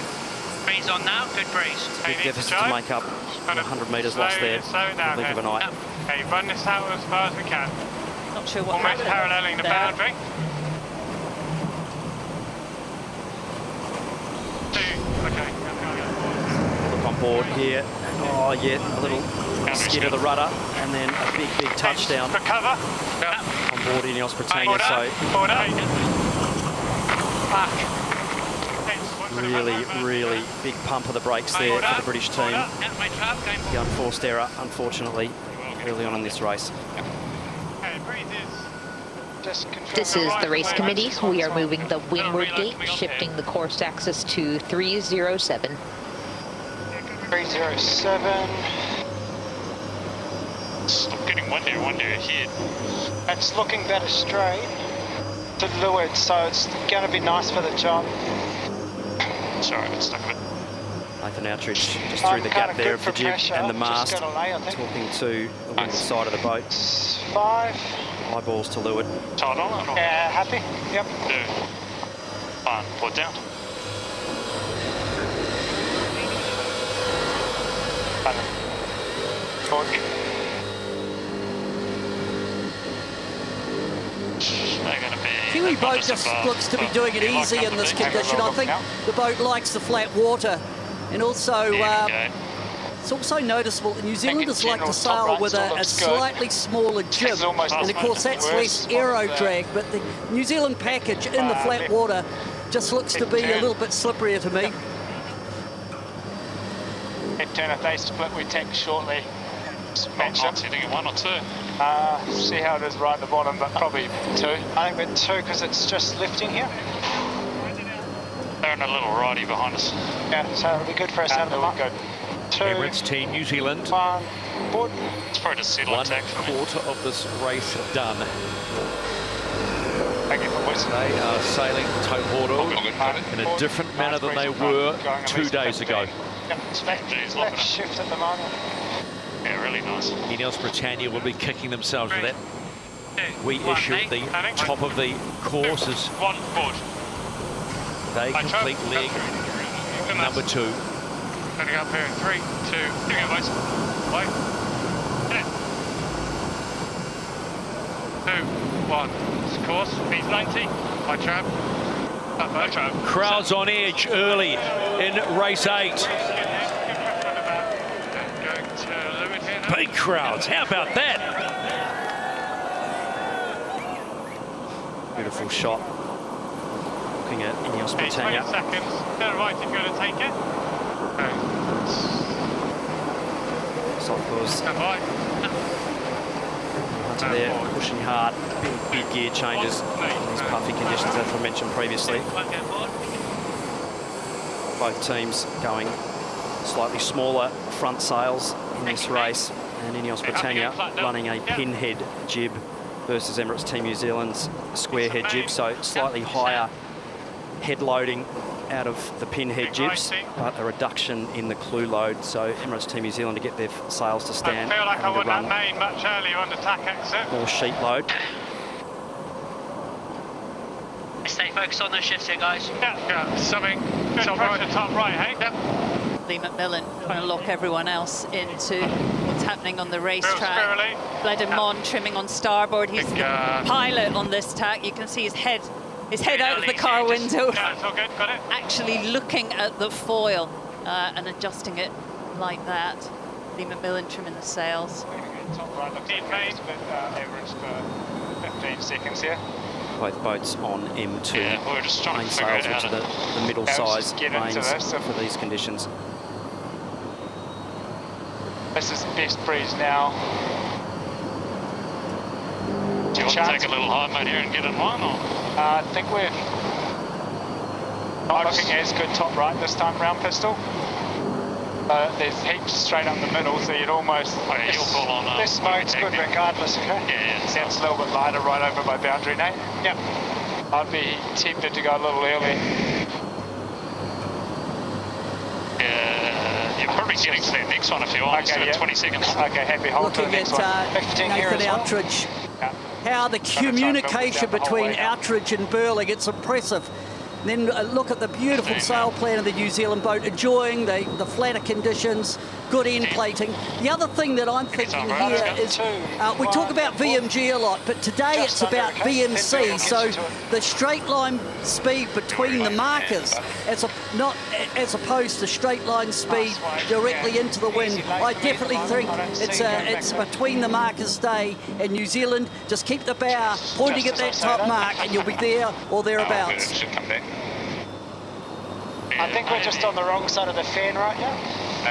Breeze on now, good breeze. Big deficit to make up. 100 metres lost there. Blink of an eye. Okay, run this out as far as we can. Not sure what Almost happened paralleling the there. boundary. Okay. Look on board here. Oh, yeah, a little skid of the rudder, and then a big touchdown For cover. on board Ineos Britannia. So Forward up. Really big pump of the brakes there for the British team. The unforced error, unfortunately, early on in this race. This is the race committee. We are moving the windward gate, shifting the course axis to 307. 307. Stop getting windier ahead. It's looking better straight to leeward, so it's going to be nice for the job. Sorry, I got stuck a bit. Nathan Outridge just through the gap there of the jib and the mast, talking to the windward side of the boat. 5. Eyeballs to leeward. Tied on it? Yeah, happy? Yep. 2. 1, port down. Kiwi boat just looks to be doing it easy in this condition. I think the boat likes the flat water, and also it's also noticeable that New Zealanders like to sail with a slightly smaller jib, and of course that's less aero drag, but the New Zealand package in the flat water just looks to be a little bit slipperier to me. Head turn, if they split, we tack shortly. Not hitting it 1 or 2. See how it is right at the bottom, but probably 2. I think we're 2 because it's just lifting here. They're in a little righty behind us. Yeah, so it'll be good for us out of the mark. 2. Emirates Team New Zealand. 1. Board. It's probably just settle attack for me. 1/4 of this race done. Thank you for listening. They are sailing Tauhoro in a different manner than they were 2 days ago. Left shift at the moment. Yeah, really nice. Ineos Britannia will be kicking themselves for that. We issued the top of the course as 1 board. they complete leg number 2. Going to go up here in 3, 2. Here we go, boys. Wait. 2, 1. It's course. He's 90. By trap. Crowds on edge early in race 8. Big crowds. How about that? Beautiful shot. Looking at Ineos Britannia. 20 seconds. Turn right if you're going to take it. Cycles. Stand by. There, pushing hard. Big gear changes in these puffy conditions, as I mentioned previously. Both teams going slightly smaller front sails in this race, and Ineos Britannia running a pinhead jib versus Emirates Team New Zealand's square head jib, so slightly higher head loading out of the pinhead jibs, but a reduction in the clue load. So Emirates Team New Zealand to get their sails to stand, I feel like I having won to run that main much earlier on the tack exit. more sheet load. Stay focused on those shifts here, guys. Yeah, something. Good pressure, top right, hey? Yep. Lee McMillan trying to lock everyone else into what's happening on the racetrack. Bledemont trimming on starboard. He's the pilot on this tack. You can see his head out of the car window. Yeah, it's all good, got it. Actually looking at the foil and adjusting it like that. Lee McMillan trimming the sails. Top right looks like it's a bit average for 15 seconds here. Both boats on M2. Yeah, we're just trying main to figure sails, out which are the middle size get into mains this. for these conditions. This is the best breeze now. Do you want to take a little high mate here and get in one, or? I think we're not looking as good top right this time round, Pistol. There's heaps straight up the middle, so you'd almost... Oh, yeah, you'll call on... This mode's good regardless, okay? Yeah, Sounds a little bit lighter right over by boundary, Nate. Yep. I'd be tempted to go a little early. Yeah, you're probably getting to that next one if you want, instead of 20 seconds. Okay, happy, hold to the Looking next one. at 15 here Nathan as well. Outridge, Yeah. how the communication the whole between way down. Outridge and Burling, it's impressive. Then look at the beautiful sail plan of the New Zealand boat, enjoying the flatter conditions, good end plating. The other thing that I'm thinking here is, we talk about VMG a lot, but today it's about VMC, so the straight line speed between the markers, not as opposed to straight line speed directly into the wind. I definitely think it's between the markers day, and New Zealand, just keep the bow pointing at that top mark and you'll be there or thereabouts. Should come back. I think we're just on the wrong side of the fan right now.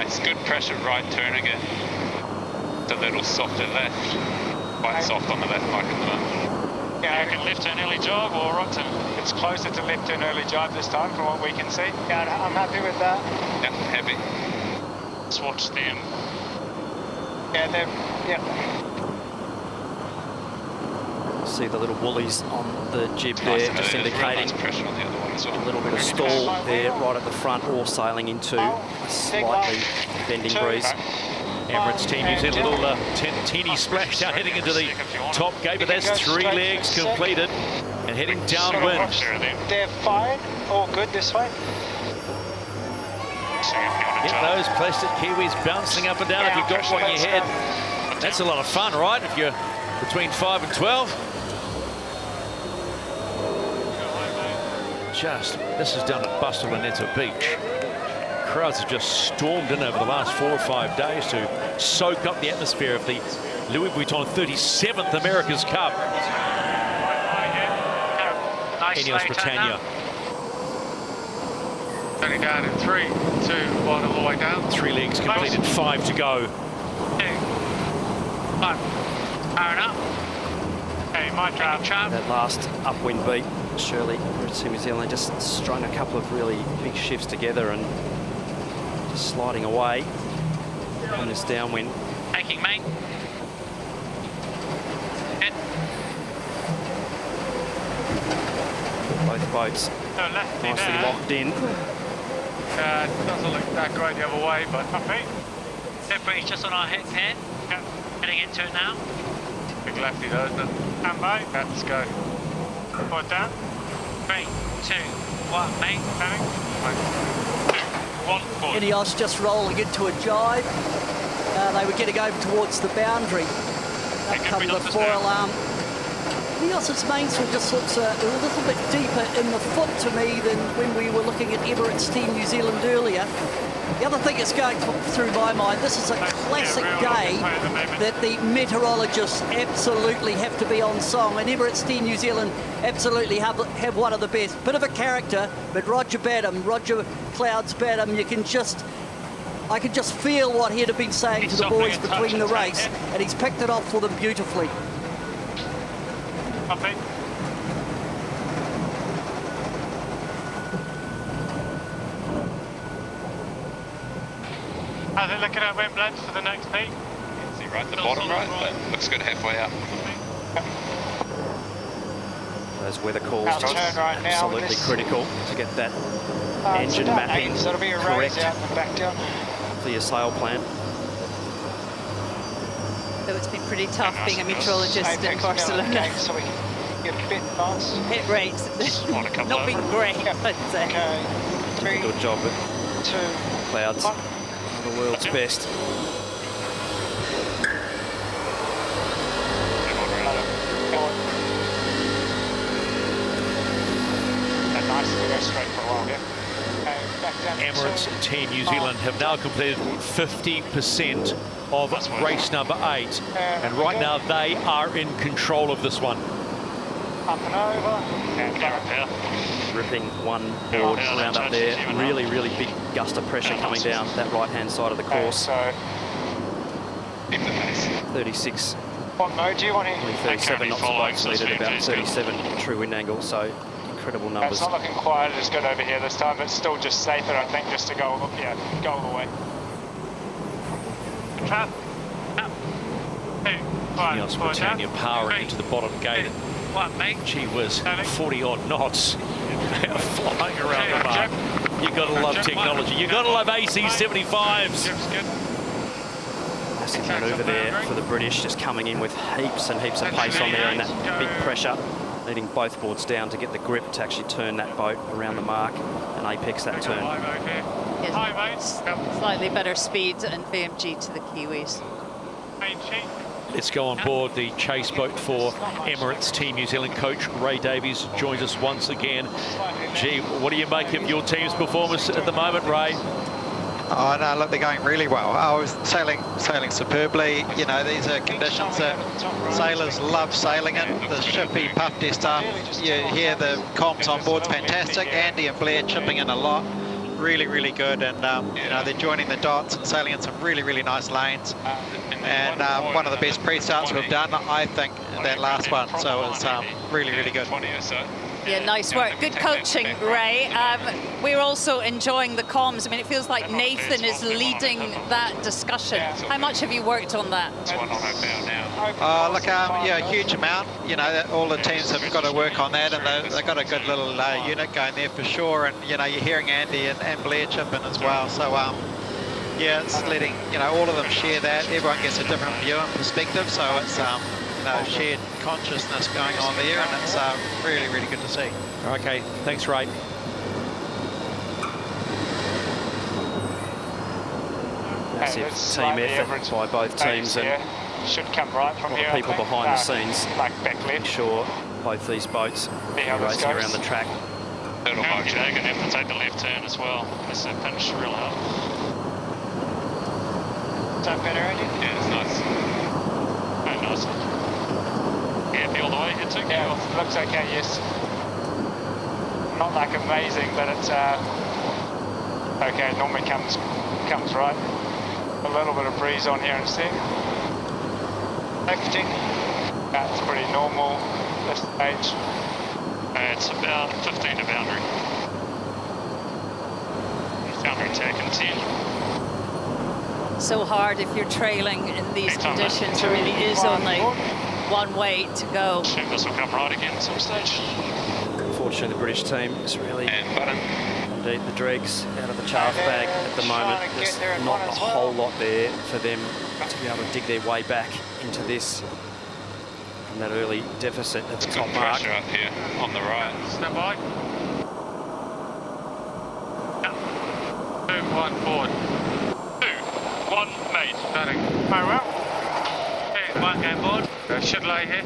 It's good pressure right turn again. It's a little softer left. Quite soft on the left bike at the moment. Yeah, you can left turn early drive or right turn? It's closer to left turn early drive this time from what we can see. Yeah, I'm happy with that. Yeah, heavy. Let's watch them. Yeah, they're, yeah. See the little woolies on the jib there, just indicating a little bit of stall there right at the front, or sailing into a slightly bending breeze. Emirates Team New Zealand, a little teeny splash down heading into the top gate, but that's 3 legs completed and heading downwind. They're fine, all good this way. Get those plastic Kiwis bouncing up and down if you've got one in your head. That's a lot of fun, right? If you're between 5 and 12. This is down at Barcelona Beach. Crowds have just stormed in over the last 4 or 5 days to soak up the atmosphere of the Louis Vuitton 37th America's Cup. Ineos Britannia. Turning down in 3, 2, 1, all the way down. 3 legs completed, 5 to go. 2, 1. Powering up. Hey, my trap. That last upwind beat, Shirley, Emirates Team New Zealand, just strung a couple of really big shifts together and just sliding away on this downwind. Taking main. Good. Both boats nicely locked in. It doesn't look that great the other way, but Good breeze just on our hand. Yep. Getting into it now. big lefty though, isn't it? Stand by. Yeah, let's go. Forward down. 3, 2, 1, main. Turning. 2, 1, forward. Ineos just rolling into a jibe. They were getting over towards the boundary. Up come the four-alarm. Ineos's mainsail just looks a little bit deeper in the foot to me than when we were looking at Emirates Team New Zealand earlier. The other thing that's going through my mind, this is a classic day that the meteorologists absolutely have to be on song, and Emirates Team New Zealand absolutely have one of the best. Bit of a character, but Roger Clouds Badham, I could just feel what he'd have been saying to the boys between the race, and he's picked it up for them beautifully. Copy. How's it looking at wind blends for the next peak? See right at the bottom, right? But looks good halfway up. Those weather calls just absolutely critical to get that engine mapping so it'll be a correct raise out and back down. for your sail plan. So it's been pretty tough being a meteorologist in Barcelona. So we can get a bit fast. Hit rates not been great, I'd say. Okay. 3, Good job with 2, Clouds, the world's best. Nice to go straight for a while, yeah. Emirates Team New Zealand have now completed 50% of race number 8, and right now they are in control of this one. Up and over. Ripping one board around up there. Really, really big gust of pressure coming down that right-hand side of the course. So 36. What mode do you want in? 37 knots of boat speed at about 37 true wind angle, so incredible numbers. It's not looking quite as good over here this time, but still just safer, I think, just to go all the way. Trap. Up. 2, 1. Ineos Britannia powering into the bottom gate. 1, mate. Gee whiz, 40 odd knots flying around the mark. You gotta love technology. You gotta love AC-75s. Massive manoeuvre there for the British, just coming in with heaps and heaps of pace on there and that big pressure, leading both boards down to get the grip to actually turn that boat around the mark and apex that turn. Slightly better speed and VMG to the Kiwis. Let's go on board the chase boat for Emirates Team New Zealand. Coach Ray Davies joins us once again. Gee, what do you make of your team's performance at the moment, Ray? Oh no, look, they're going really well. I was sailing superbly. You know, these are conditions that sailors love sailing in. The shippy, puffy stuff. You hear the comms on board's fantastic. Andy and Blair chipping in a lot. really, really good, and you know, they're joining the dots and sailing in some really, really nice lanes. And one of the best pre-starts we've done, I think, that last one. So it's really, really good. Yeah, nice work. Good coaching, Ray. We're also enjoying the comms. I mean, it feels like Nathan is leading that discussion. How much have you worked on that? Look, yeah, a huge amount. You know, all the teams have got to work on that, and they've got a good little unit going there for sure. And, you know, you're hearing Andy and Blair chip in as well. So, yeah, it's letting, you know, all of them share that. Everyone gets a different view and perspective. So it's, you know, shared consciousness going on there, and it's really, really good to see. Okay, thanks, Ray. Massive team effort by both teams, and should come right from here. People behind the scenes, like back left. Sure, both these boats are racing around the track. You're going to have to take the left turn as well. This is pinch real hard. Is that better, Andy? Yeah, it's nice. Very nice. Happy all the way here too? Yeah, looks okay, yes. Not like amazing, but it's okay. It normally comes right. A little bit of breeze on here instead. Lifting. That's pretty normal this stage. It's about 15 to boundary. Boundary taken 10. So hard if you're trailing in these conditions. There really is only one way to go. I think this will come right again at some stage. Unfortunately, the British team is really indeed the dregs out of the chaff bag at the moment. There's not a whole lot there for them to be able to dig their way back into this from that early deficit at the top mark. Pressure up here on the right. Stand by. 2, 1, forward. 2, 1, mate. Starting. Very well. 2, 1, go board. Should lay here.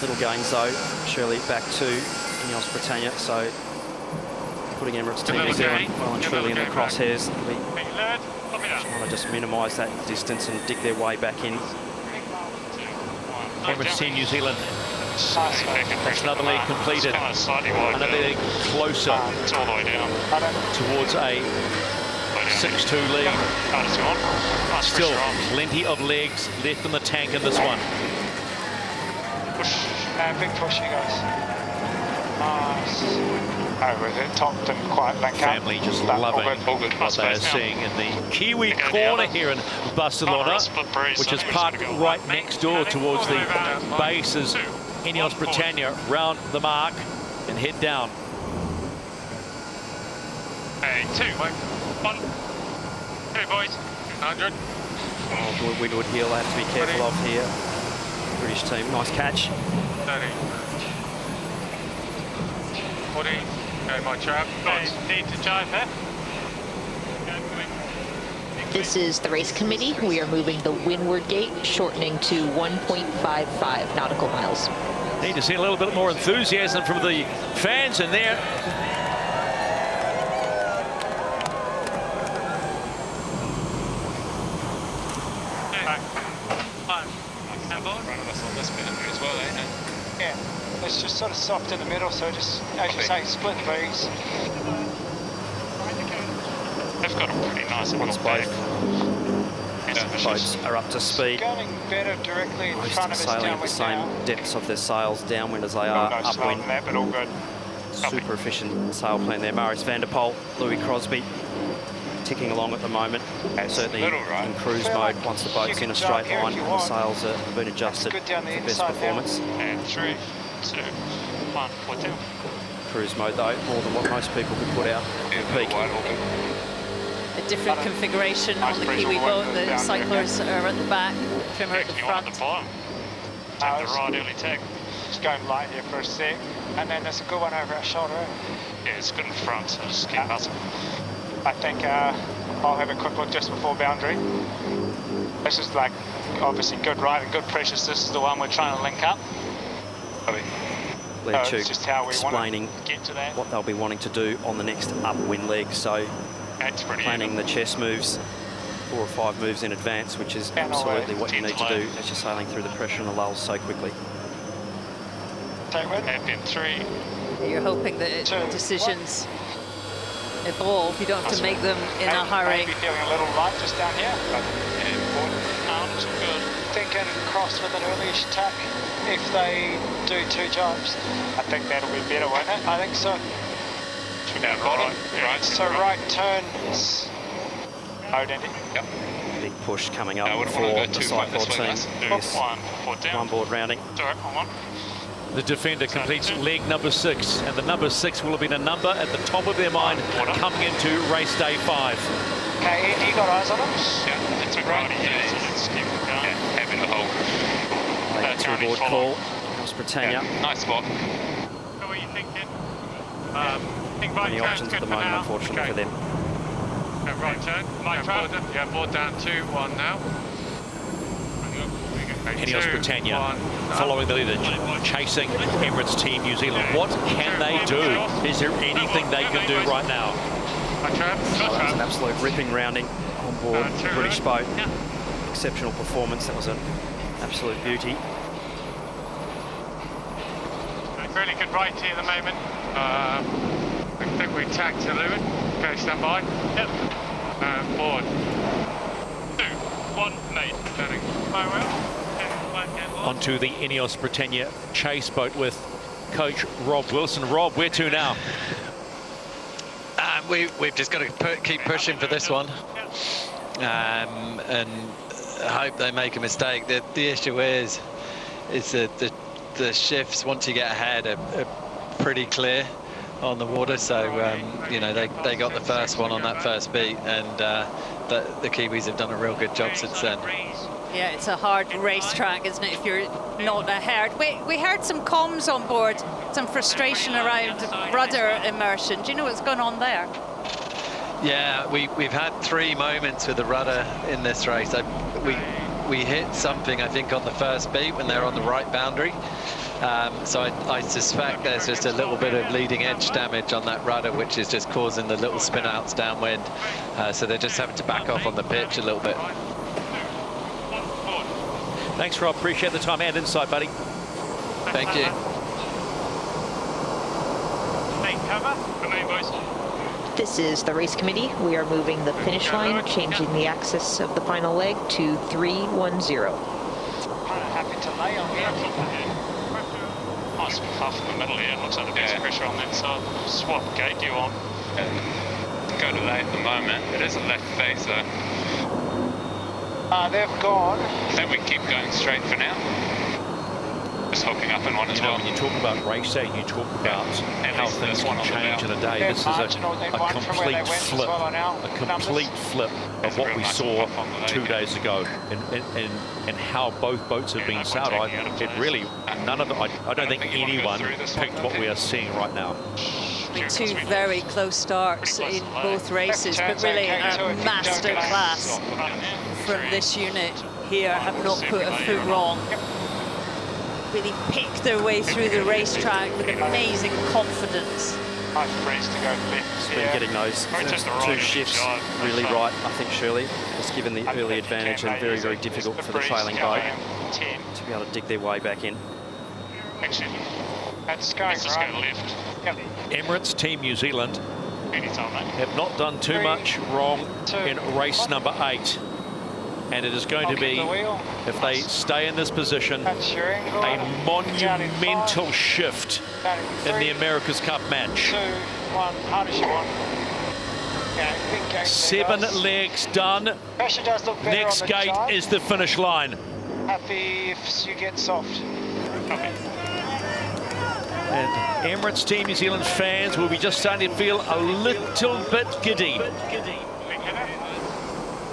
Little gains though, surely back to Ineos Britannia, so putting Emirates Team New Zealand well and truly in the crosshairs. They want to just minimise that distance and dig their way back in. Emirates Team New Zealand. That's another leg completed. Another leg closer towards a 6-2 lead. Still plenty of legs left in the tank in this one. Big push, you guys. Nice. Over the top didn't quite link up. Family just loving what they are seeing in the Kiwi corner here in Barcelona, which is parked right next door towards the base as Ineos Britannia round the mark and head down. Hey, 2, 1, 2 boys. 100. Oh, Windward heel they have to be careful of here. British team, nice catch. 30. 40. Okay, my trap. Need to jive there. This is the race committee. We are moving the windward gate, shortening to 1.55 nautical miles. Need to see a little bit more enthusiasm from the fans in there. Yeah, it's just sort of soft in the middle, so just, as you say, split breeze. They've got a pretty nice Once both boats are up to speed, Going better directly in front of us, sailing at the same depths of their sails downwind as they are upwind. That, but all good. Super efficient sail plan there. Marius van der Poel, Louis Crosby ticking along at the moment. Certainly in cruise mode once the boat's in a straight line and the sails have been adjusted for best performance. And 3, 2, 1, we're down. Cruise mode though, more than what most people could put out at peak. A different configuration on the Kiwi boat. The cyclers are at the back, trimmer at the front. At the bottom. Take the right early tag. Just going light here for a sec, and then there's a good one over our shoulder. Yeah, it's good in front, so just keep buzzing. I think I'll have a quick look just before boundary. This is like obviously good ride and good pressures. This is the one we're trying to link up. Blair Tuke just how we explaining want to get to that. what they'll be wanting to do on the next upwind leg. So planning the chess moves 4 or 5 moves in advance, which is absolutely what you need to do as you're sailing through the pressure and the lulls so quickly. Take wind. Happy in 3, You're hoping that decisions evolve. You don't have to make them in a hurry. Maybe feeling a little light just down here. But Arms are good. thinking cross with an early-ish tack if they do 2 jobs. I think that'll be better, won't it? I think so. Down bottom. Right. So right turn is out, Andy. Yep. Big push coming up wouldn't for want to go the too far Cyclone this way, team. guys. One foot down. One board rounding. Sorry, hold on. The defender completes leg number 6, and the number 6 will have been a number at the top of their mind coming into race day 5. Okay, Andy, you got eyes on him? Yeah, that's a great. Yeah, so let's keep it going. Yeah, having the whole. Two-board call. House Britannia. Yeah, nice spot. What were you thinking? Think right Any turn's options good at the for moment, now. unfortunately, for them. Right turn. Yeah, board down 2-1 now. Ineos Britannia following the leader, chasing Emirates Team New Zealand. What can they do? Is there anything they can do right now? That was an absolute ripping rounding on board the British boat. Exceptional performance. That was an absolute beauty. Really good right here at the moment. I think we tagged to Lewin. Okay, stand by. Yep. Board. 2-1 made. Turning. Very well. Onto the Ineos Britannia chase boat with coach Rob Wilson. Rob, where to now? We've just got to keep pushing for this one, and hope they make a mistake. The issue is that the shifts once you get ahead are pretty clear on the water. So you know, they got the first one on that first beat, and the Kiwis have done a real good job since then. Yeah, it's a hard racetrack, isn't it, if you're not ahead. We heard some comms on board, some frustration around rudder immersion. Do you know what's going on there? Yeah, we've had 3 moments with the rudder in this race. We hit something, I think, on the first beat when they're on the right boundary. So I suspect there's just a little bit of leading edge damage on that rudder, which is just causing the little spin outs downwind. So they're just having to back off on the pitch a little bit. Thanks, Rob. Appreciate the time and insight, buddy. Thank you. Take cover. Come in, boys. This is the race committee. We are moving the finish line, changing the axis of the final leg to 310. Happy to lay on here. Nice puff in the middle here. Looks like the best pressure on that side. So what gate do you want? Go to lay at the moment. It is a left face though. They've gone. I think we keep going straight for now. Just hooking up in one as well. When you talk about race day, you talk about how things can change in a day. This is a complete flip, of what we saw 2 days ago, and how both boats have been sailed. It really, none of it. I don't think anyone picked what we are seeing right now. 2 very close starts in both races, but really a master class from this unit here. Have not put a foot wrong. Really picked their way through the racetrack with amazing confidence. Nice breeze to go left. It's been getting those two shifts really right, I think, Shirley. Just given the early advantage and very, very difficult for the trailing boat to be able to dig their way back in. That's going right. Yep. Emirates Team New Zealand have not done too much wrong in race number 8. And it is going to be, if they stay in this position, a monumental shift in the America's Cup match. 2-1, hard as you want. 7 legs done. Pressure does look better. Next gate is the finish line. Happy if you get soft. And Emirates Team New Zealand fans will be just starting to feel a little bit giddy.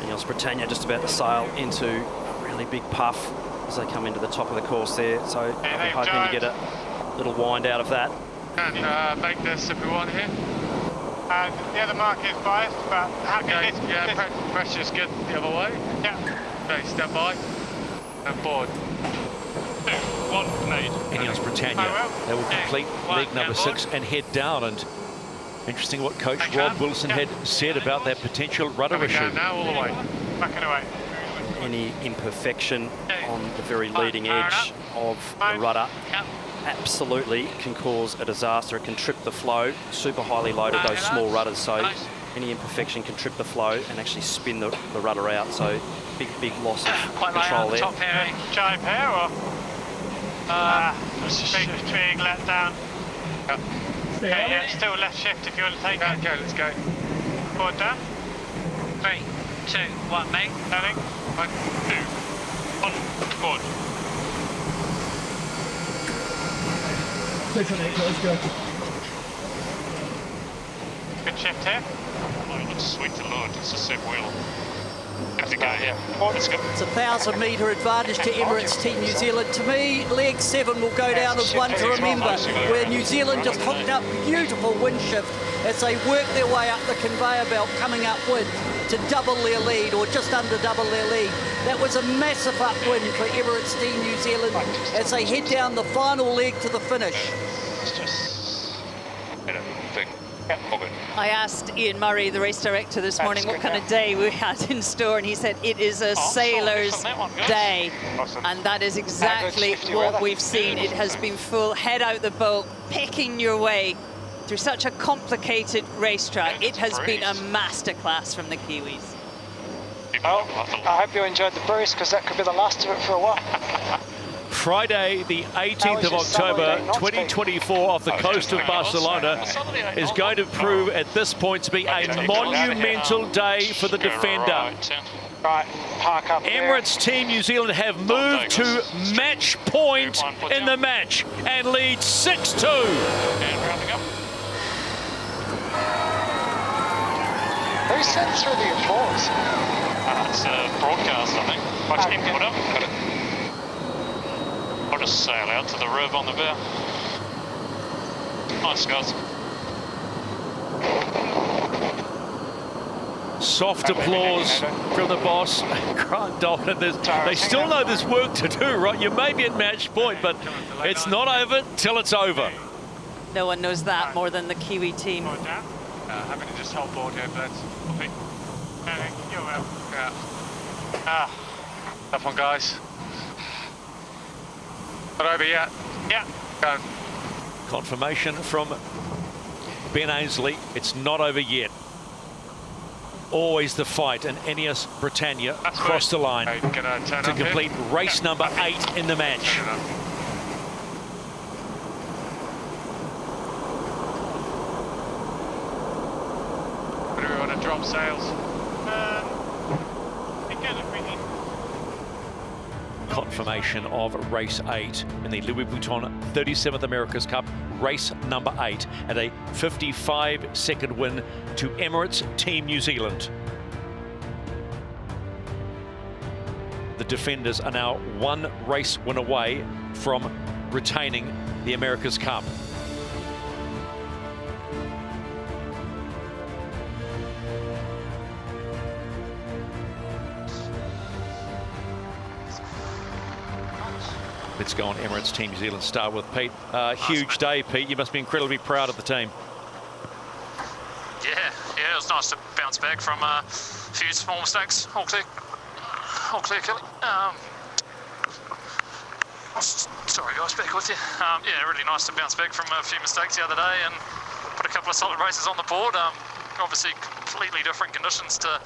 Ineos Britannia just about to sail into a really big puff as they come into the top of the course there. So I'll be hoping to get a little wind out of that. And make this if we want here. The other mark is biased, but happy. Pressure's good the other way. Yeah. Okay, step by and board. 2-1 made. Ineos Britannia, they will complete leg number 6 and head down. And interesting what coach Rob Wilson had said about that potential rudder issue. Now all the way, backing away. Any imperfection on the very leading edge of the rudder absolutely can cause a disaster. It can trip the flow. Super highly loaded, those small rudders, so any imperfection can trip the flow and actually spin the rudder out. So big loss of control there. Top here, jibe here, or big let down. Yeah, still left shift if you want to take it. Okay, let's go. Forward down. 3, 2, 1, mate. Turning. 1, 2, 1, forward. Let's go. Good shift here. Oh, it looks sweet to Lord. It's a set wheel. Have to go here. Let's go. It's a 1,000-metre advantage to Emirates Team New Zealand. To me, leg 7 will go down as one to remember, where New Zealand just hooked up beautiful wind shift as they work their way up the conveyor belt, coming upwind to double their lead, or just under double their lead. That was a massive upwind for Emirates Team New Zealand as they head down the final leg to the finish. It's just better thing. I asked Ian Murray, the race director, this morning what kind of day we had in store, and he said it is a sailor's day. And that is exactly what we've seen. It has been full head out the boat, picking your way through such a complicated racetrack. It has been a masterclass from the Kiwis. Well, I hope you enjoyed the breeze, because that could be the last of it for a while. Friday, the 18th of October, 2024, off the coast of Barcelona, is going to prove at this point to be a monumental day for the Defender. Right, park up Emirates Team New Zealand have moved to match point in the match and lead 6-2. And rounding up. Who sent through the applause? It's a broadcast, I think. Watch him put up. Got it. I'll just sail out to the rib on the bow. Nice, guys. Soft applause from the boss, Grant Dalton. They still know there's work to do, right? You may be at match point, but it's not over till it's over. No one knows that more than the Kiwi team. Having to just hold board here, blends. You're well. Yeah. Tough one, guys. Not over yet. Yeah. Go. Confirmation from Ben Ainsley. It's not over yet. Always the fight, and Ineos Britannia crossed the line to complete race number 8 in the match. Do we want to drop sails? Confirmation of race 8 in the Louis Vuitton 37th America's Cup, race number 8, and a 55-second win to Emirates Team New Zealand. The Defenders are now one race win away from retaining the America's Cup. Let's go on Emirates Team New Zealand. Start with Pete. Huge day, Pete. You must be incredibly proud of the team. Yeah, it was nice to bounce back from a few small mistakes. All clear, Kelly. Sorry guys, back with you. Yeah, really nice to bounce back from a few mistakes the other day and put a couple of solid races on the board. Obviously completely different conditions to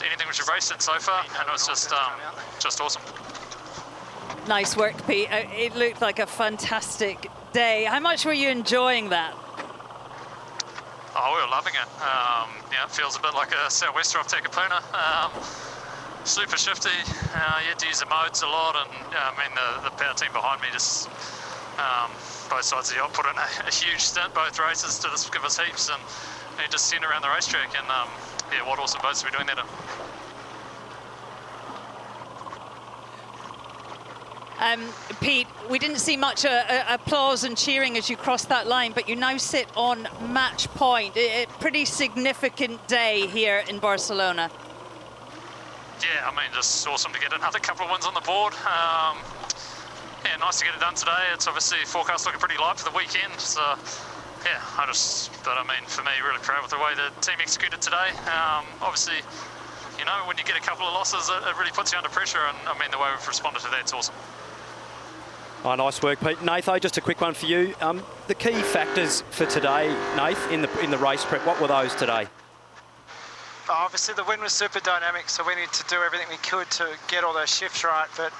anything which we've raced in so far, and it was just awesome. Nice work, Pete. It looked like a fantastic day. How much were you enjoying that? Oh, we were loving it. Yeah, it feels a bit like a sou'wester off Takapuna. Super shifty. You had to use the modes a lot, and I mean the power team behind me just both sides of the yacht put in a huge stint both races to just give us heaps, and you just sent around the racetrack, and yeah, what awesome boats to be doing that in. Pete, we didn't see much applause and cheering as you crossed that line, but you now sit on match point. A pretty significant day here in Barcelona. Yeah, I mean, just awesome to get another couple of wins on the board. Yeah, nice to get it done today. It's obviously forecast looking pretty light for the weekend, so yeah, but I mean, for me, really proud with the way the team executed today. Obviously, you know, when you get a couple of losses, it really puts you under pressure, and I mean, the way we've responded to that's awesome. Oh, nice work, Pete. Natho, just a quick one for you. The key factors for today, Nath, in the race prep, what were those today? Obviously, the wind was super dynamic, so we needed to do everything we could to get all those shifts right. But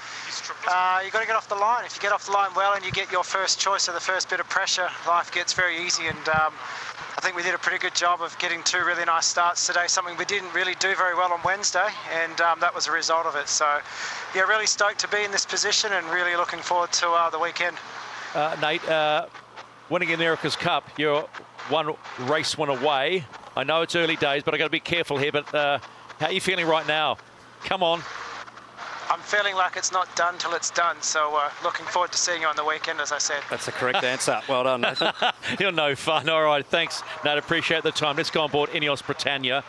you got to get off the line. If you get off the line well and you get your first choice of the first bit of pressure, life gets very easy. And I think we did a pretty good job of getting 2 really nice starts today, something we didn't really do very well on Wednesday, and that was a result of it. So, yeah, really stoked to be in this position and really looking forward to the weekend. Nate, winning America's Cup, you're one race win away. I know it's early days, but I've got to be careful here. But how are you feeling right now? Come on. I'm feeling like it's not done till it's done. So looking forward to seeing you on the weekend, as I said. That's the correct answer. Well done, Nathan. You're no fun. All right, thanks, Nate. Appreciate the time. Let's go on board Ineos Britannia.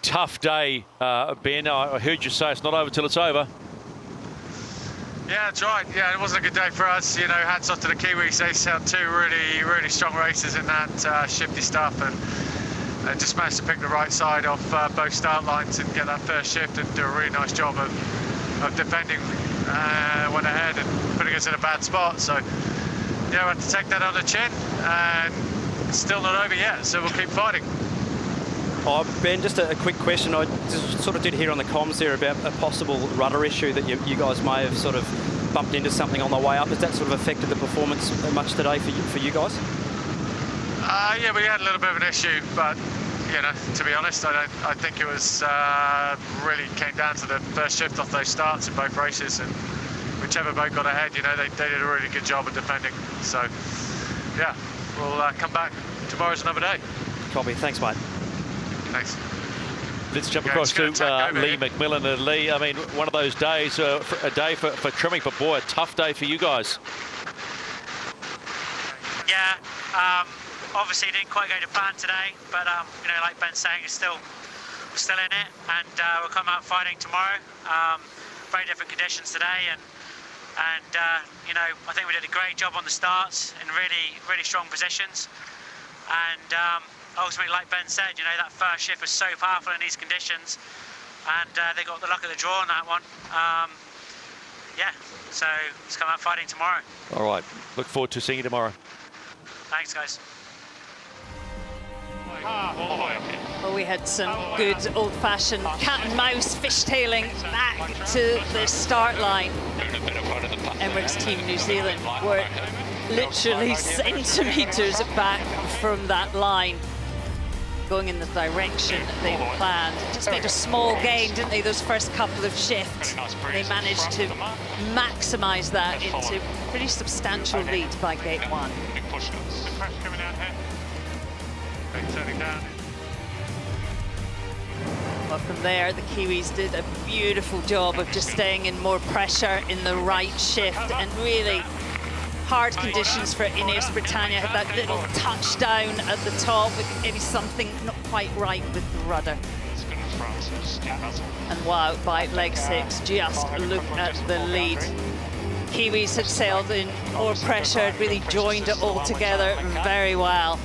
Tough day, Ben. I heard you say it's not over till it's over. Yeah, that's right. Yeah, it wasn't a good day for us. You know, hats off to the Kiwis. They had 2 really strong races in that shifty stuff, and just managed to pick the right side off both start lines and get that first shift and do a really nice job of defending went ahead and putting us in a bad spot. So, yeah, we had to take that on the chin, and it's still not over yet, so we'll keep fighting. Oh, Ben, just a quick question. I just sort of did hear on the comms there about a possible rudder issue that you guys may have sort of bumped into something on the way up. Has that sort of affected the performance much today for you guys? Yeah, we had a little bit of an issue, but you know, to be honest, I think it was really came down to the first shift off those starts in both races, and whichever boat got ahead, you know, they did a really good job of defending. So, yeah, we'll come back. Tomorrow's another day. Copy. Thanks, mate. Thanks. Let's jump across to Lee McMillan. And Lee, I mean, one of those days, a day for trimming, but boy, a tough day for you guys. Yeah, obviously didn't quite go to plan today, but you know, like Ben's saying, we're still in it, and we'll come out fighting tomorrow. Very different conditions today, and you know, I think we did a great job on the starts in really strong positions, and ultimately, like Ben said, you know, that first shift was so powerful in these conditions, and they got the luck of the draw on that one. Yeah, so let's come out fighting tomorrow. All right, look forward to seeing you tomorrow. Thanks, guys. Well, we had some good old-fashioned cat and mouse fishtailing back to the start line. Emirates Team New Zealand were literally centimetres back from that line, going in the direction they planned. Just made a small gain, didn't they, those first couple of shifts? They managed to maximise that into a pretty substantial lead by gate 1. Well, from there, the Kiwis did a beautiful job of just staying in more pressure in the right shift, and really hard conditions for Ineos Britannia. Had that little touchdown at the top, maybe something not quite right with the rudder. And wow, by leg 6, just look at the lead. Kiwis had sailed in more pressure, had really joined it all together very well.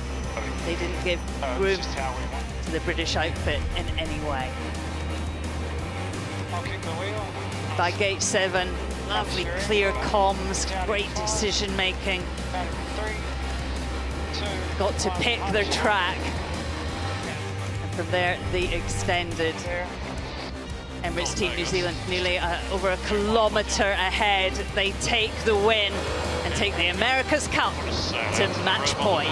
They didn't give room to the British outfit in any way. By gate 7, lovely clear comms, great decision making. Got to pick their track. And from there, the extended. Emirates Team New Zealand nearly over a kilometre ahead. They take the win and take the America's Cup to match point.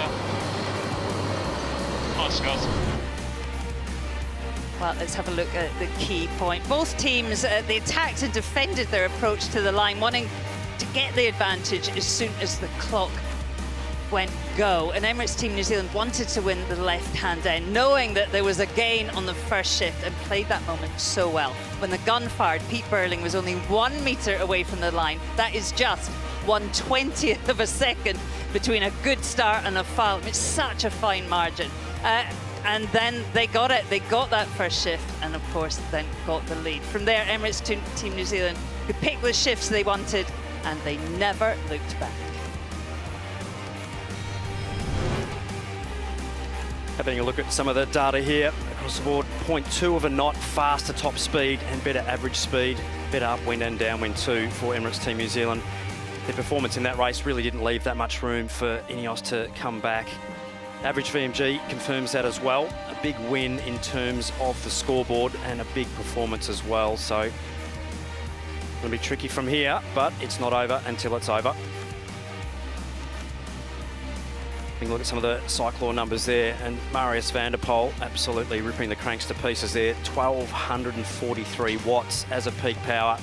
Well, let's have a look at the key point. Both teams, they attacked and defended their approach to the line, wanting to get the advantage as soon as the clock went go. And Emirates Team New Zealand wanted to win the left-hand end, knowing that there was a gain on the first shift, and played that moment so well. When the gun fired, Pete Burling was only 1 metre away from the line. That is just 1/20th of a second between a good start and a foul. It's such a fine margin. And then they got it. They got that first shift, and of course then got the lead. From there, Emirates Team New Zealand could pick the shifts they wanted, and they never looked back. Having a look at some of the data here across the board, 0.2 of a knot faster top speed and better average speed, better upwind and downwind too for Emirates Team New Zealand. Their performance in that race really didn't leave that much room for Ineos to come back. Average VMG confirms that as well. A big win in terms of the scoreboard and a big performance as well. So it'll be tricky from here, but it's not over until it's over. You can look at some of the Cyclor numbers there, and Marius van der Poel absolutely ripping the cranks to pieces there. 1,243 watts as a peak power.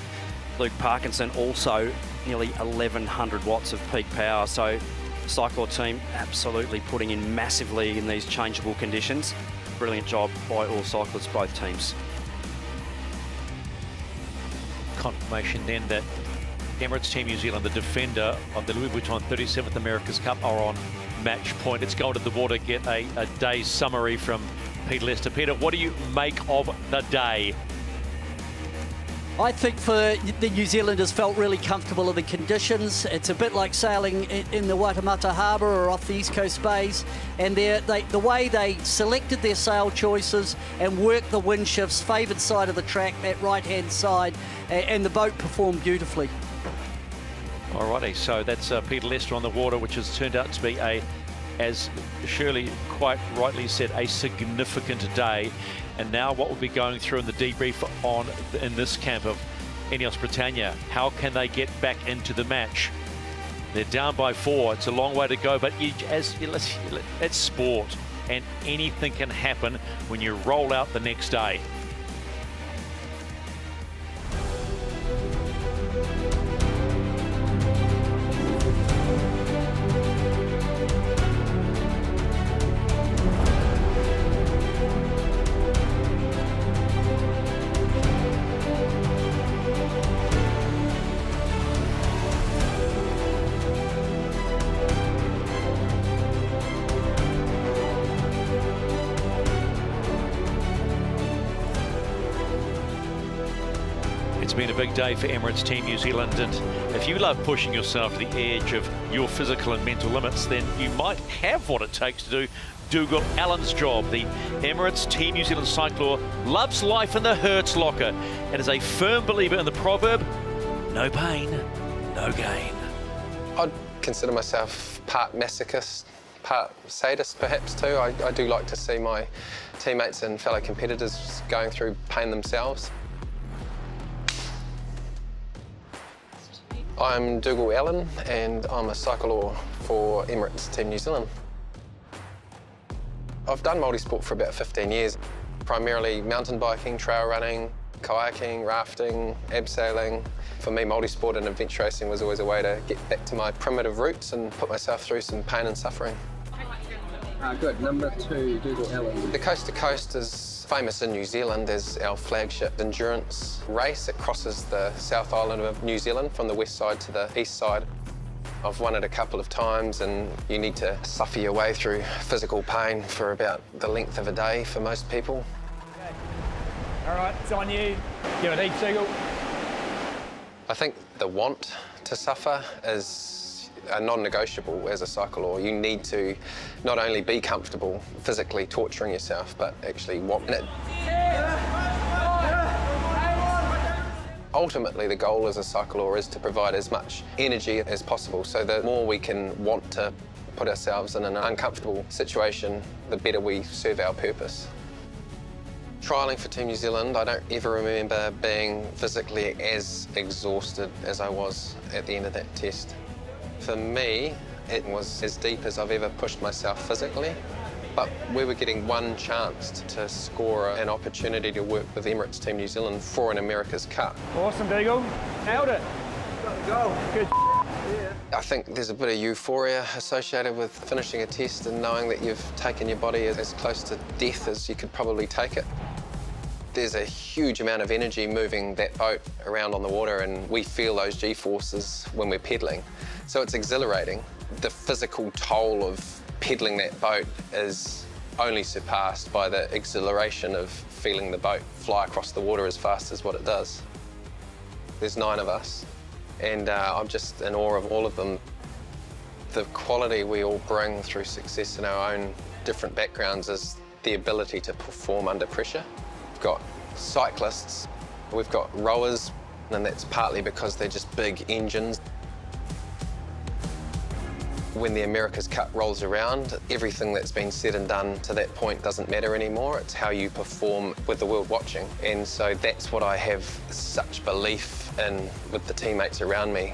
Luke Parkinson also nearly 1,100 watts of peak power. So Cyclor team absolutely putting in massively in these changeable conditions. Brilliant job by all cyclists, both teams. Confirmation then that Emirates Team New Zealand, the defender of the Louis Vuitton 37th America's Cup, are on match point. It's gone to the water. Get a day's summary from Peter Lester. Peter, what do you make of the day? I think for the New Zealanders felt really comfortable in the conditions. It's a bit like sailing in the Waitemata Harbour or off the East Coast bays. And the way they selected their sail choices and worked the wind shifts, favoured side of the track, that right-hand side, and the boat performed beautifully. Alrighty, so that's Peter Lester on the water, which has turned out to be as Shirley quite rightly said, a significant day. And now what we'll be going through in the debrief in this camp of Ineos Britannia, how can they get back into the match? They're down by 4. It's a long way to go, but it's sport, and anything can happen when you roll out the next day. It's been a big day for Emirates Team New Zealand, and if you love pushing yourself to the edge of your physical and mental limits, then you might have what it takes to do Dougal Allen's job. The Emirates Team New Zealand cyclor loves life in the Hertz locker and is a firm believer in the proverb, no pain, no gain. I'd consider myself part masochist, part sadist perhaps too. I do like to see my teammates and fellow competitors going through pain themselves. I'm Dougal Allen and I'm a cyclor for Emirates Team New Zealand. I've done multisport for about 15 years, primarily mountain biking, trail running, kayaking, rafting, abseiling. For me, multisport and adventure racing was always a way to get back to my primitive roots and put myself through some pain and suffering. Good. Number 2, Dougal Allen. The Coast to Coast is famous in New Zealand as our flagship endurance race. It crosses the South Island of New Zealand from the west side to the east side. I've won it a couple of times, and you need to suffer your way through physical pain for about the length of a day for most people. Okay. All right, it's on you. Give it heat, Dougal. I think the want to suffer is a non-negotiable as a cyclor. You need to not only be comfortable physically torturing yourself, but actually want it. Ultimately, the goal as a cyclor is to provide as much energy as possible. So the more we can want to put ourselves in an uncomfortable situation, the better we serve our purpose. Trialling for Team New Zealand, I don't ever remember being physically as exhausted as I was at the end of that test. For me, it was as deep as I've ever pushed myself physically, but we were getting one chance to score an opportunity to work with Emirates Team New Zealand for an America's Cup. Awesome, Dougal. Nailed it. Got to go. Good. I think there's a bit of euphoria associated with finishing a test and knowing that you've taken your body as close to death as you could probably take it. There's a huge amount of energy moving that boat around on the water, and we feel those G-forces when we're pedalling. So it's exhilarating. The physical toll of pedalling that boat is only surpassed by the exhilaration of feeling the boat fly across the water as fast as what it does. There's 9 of us, and I'm just in awe of all of them. The quality we all bring through success in our own different backgrounds is the ability to perform under pressure. got cyclists, we've got rowers, and that's partly because they're just big engines. When the America's Cup rolls around, everything that's been said and done to that point doesn't matter anymore. It's how you perform with the world watching. And so that's what I have such belief in with the teammates around me.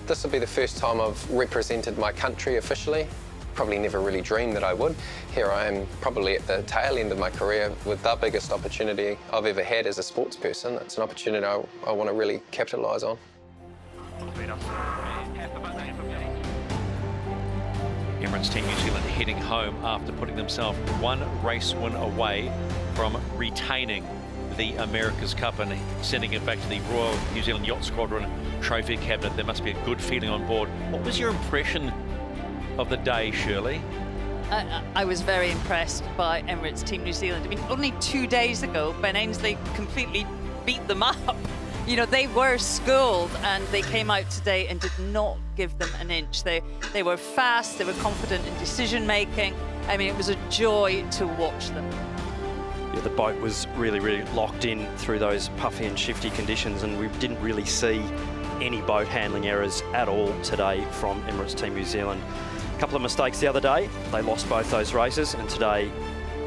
This will be the first time I've represented my country officially. Probably never really dreamed that I would. Here I am, probably at the tail end of my career with the biggest opportunity I've ever had as a sports person. It's an opportunity I want to really capitalise on. Emirates Team New Zealand heading home after putting themselves one race win away from retaining the America's Cup and sending it back to the Royal New Zealand Yacht Squadron trophy cabinet. There must be a good feeling on board. What was your impression of the day, Shirley? I was very impressed by Emirates Team New Zealand. I mean, only 2 days ago, Ben Ainslie completely beat them up. You know, they were schooled and they came out today and did not give them an inch. They were fast, they were confident in decision making. I mean, it was a joy to watch them. Yeah, the boat was really, really locked in through those puffy and shifty conditions, and we didn't really see any boat handling errors at all today from Emirates Team New Zealand. A couple of mistakes the other day, they lost both those races, and today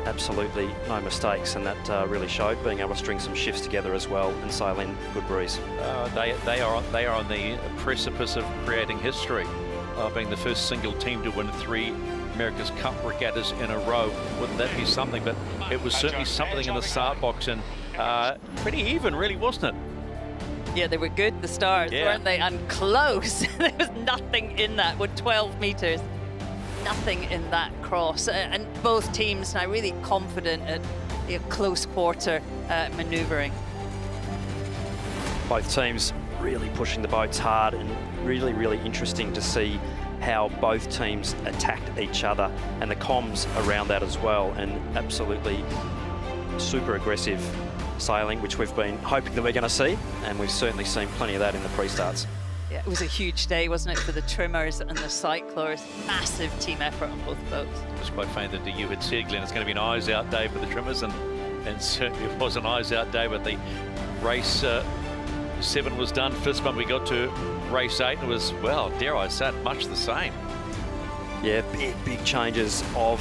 absolutely no mistakes, and that really showed, being able to string some shifts together as well and sail in good breeze. They are on the precipice of creating history, being the first single team to win 3 America's Cup regattas in a row. Wouldn't that be something? But it was certainly something in the start box, and pretty even, really, wasn't it? Yeah, they were good, the stars, weren't they? And close. There was nothing in that with 12 metres. Nothing in that cross. And both teams now really confident at close quarter manoeuvring. Both teams really pushing the boats hard, and really, really interesting to see how both teams attacked each other and the comms around that as well, and absolutely super aggressive sailing, which we've been hoping that we're going to see, and we've certainly seen plenty of that in the pre-starts. Yeah, it was a huge day, wasn't it, for the trimmers and the cyclers. Massive team effort on both boats. It was quite funny that you had said, Glenn, it's going to be an eyes-out day for the trimmers, and certainly it was an eyes-out day, but the race 7 was done. First one we got to race 8, and it was, well, dare I say it, much the same. Yeah, big changes of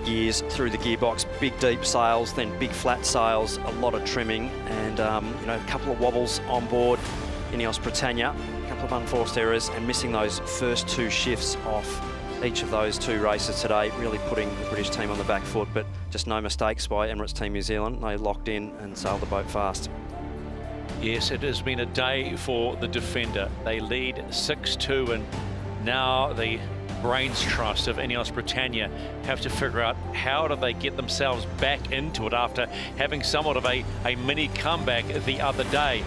gears through the gearbox, big deep sails, then big flat sails, a lot of trimming, and you know, a couple of wobbles on board Ineos Britannia, a couple of unforced errors, and missing those first 2 shifts off each of those 2 races today, really putting the British team on the back foot, but just no mistakes by Emirates Team New Zealand. They locked in and sailed the boat fast. Yes, it has been a day for the Defender. They lead 6-2, and now the brains trust of Ineos Britannia have to figure out how do they get themselves back into it after having somewhat of a mini comeback the other day.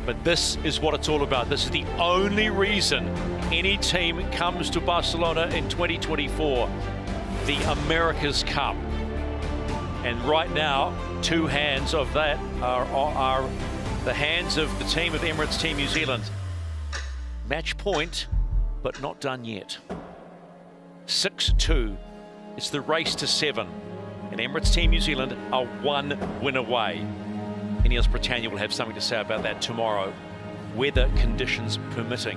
But this is what it's all about. This is the only reason any team comes to Barcelona in 2024, the America's Cup. And right now, 2 hands of that are the hands of the team of Emirates Team New Zealand. Match point, but not done yet. 6-2, it's the race to 7. And Emirates Team New Zealand are 1 win away. Ineos Britannia will have something to say about that tomorrow, weather conditions permitting.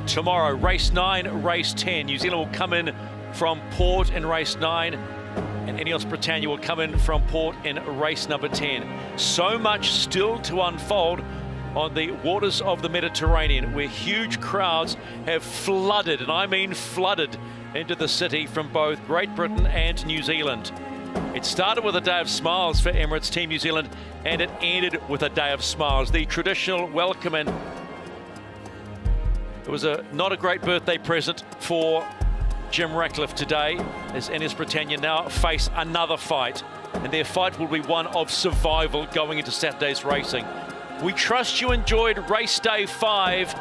Tomorrow, race 9, race 10. New Zealand will come in from port in race 9, and Ineos Britannia will come in from port in race number 10. So much still to unfold on the waters of the Mediterranean, where huge crowds have flooded, and I mean flooded, into the city from both Great Britain and New Zealand. It started with a day of smiles for Emirates Team New Zealand, and it ended with a day of smiles. The traditional welcome, and it was not a great birthday present for Jim Ratcliffe today, as Ineos Britannia now face another fight, and their fight will be one of survival going into Saturday's racing. We trust you enjoyed race day 5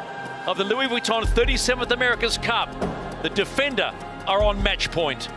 of the Louis Vuitton 37th America's Cup. The Defender are on match point.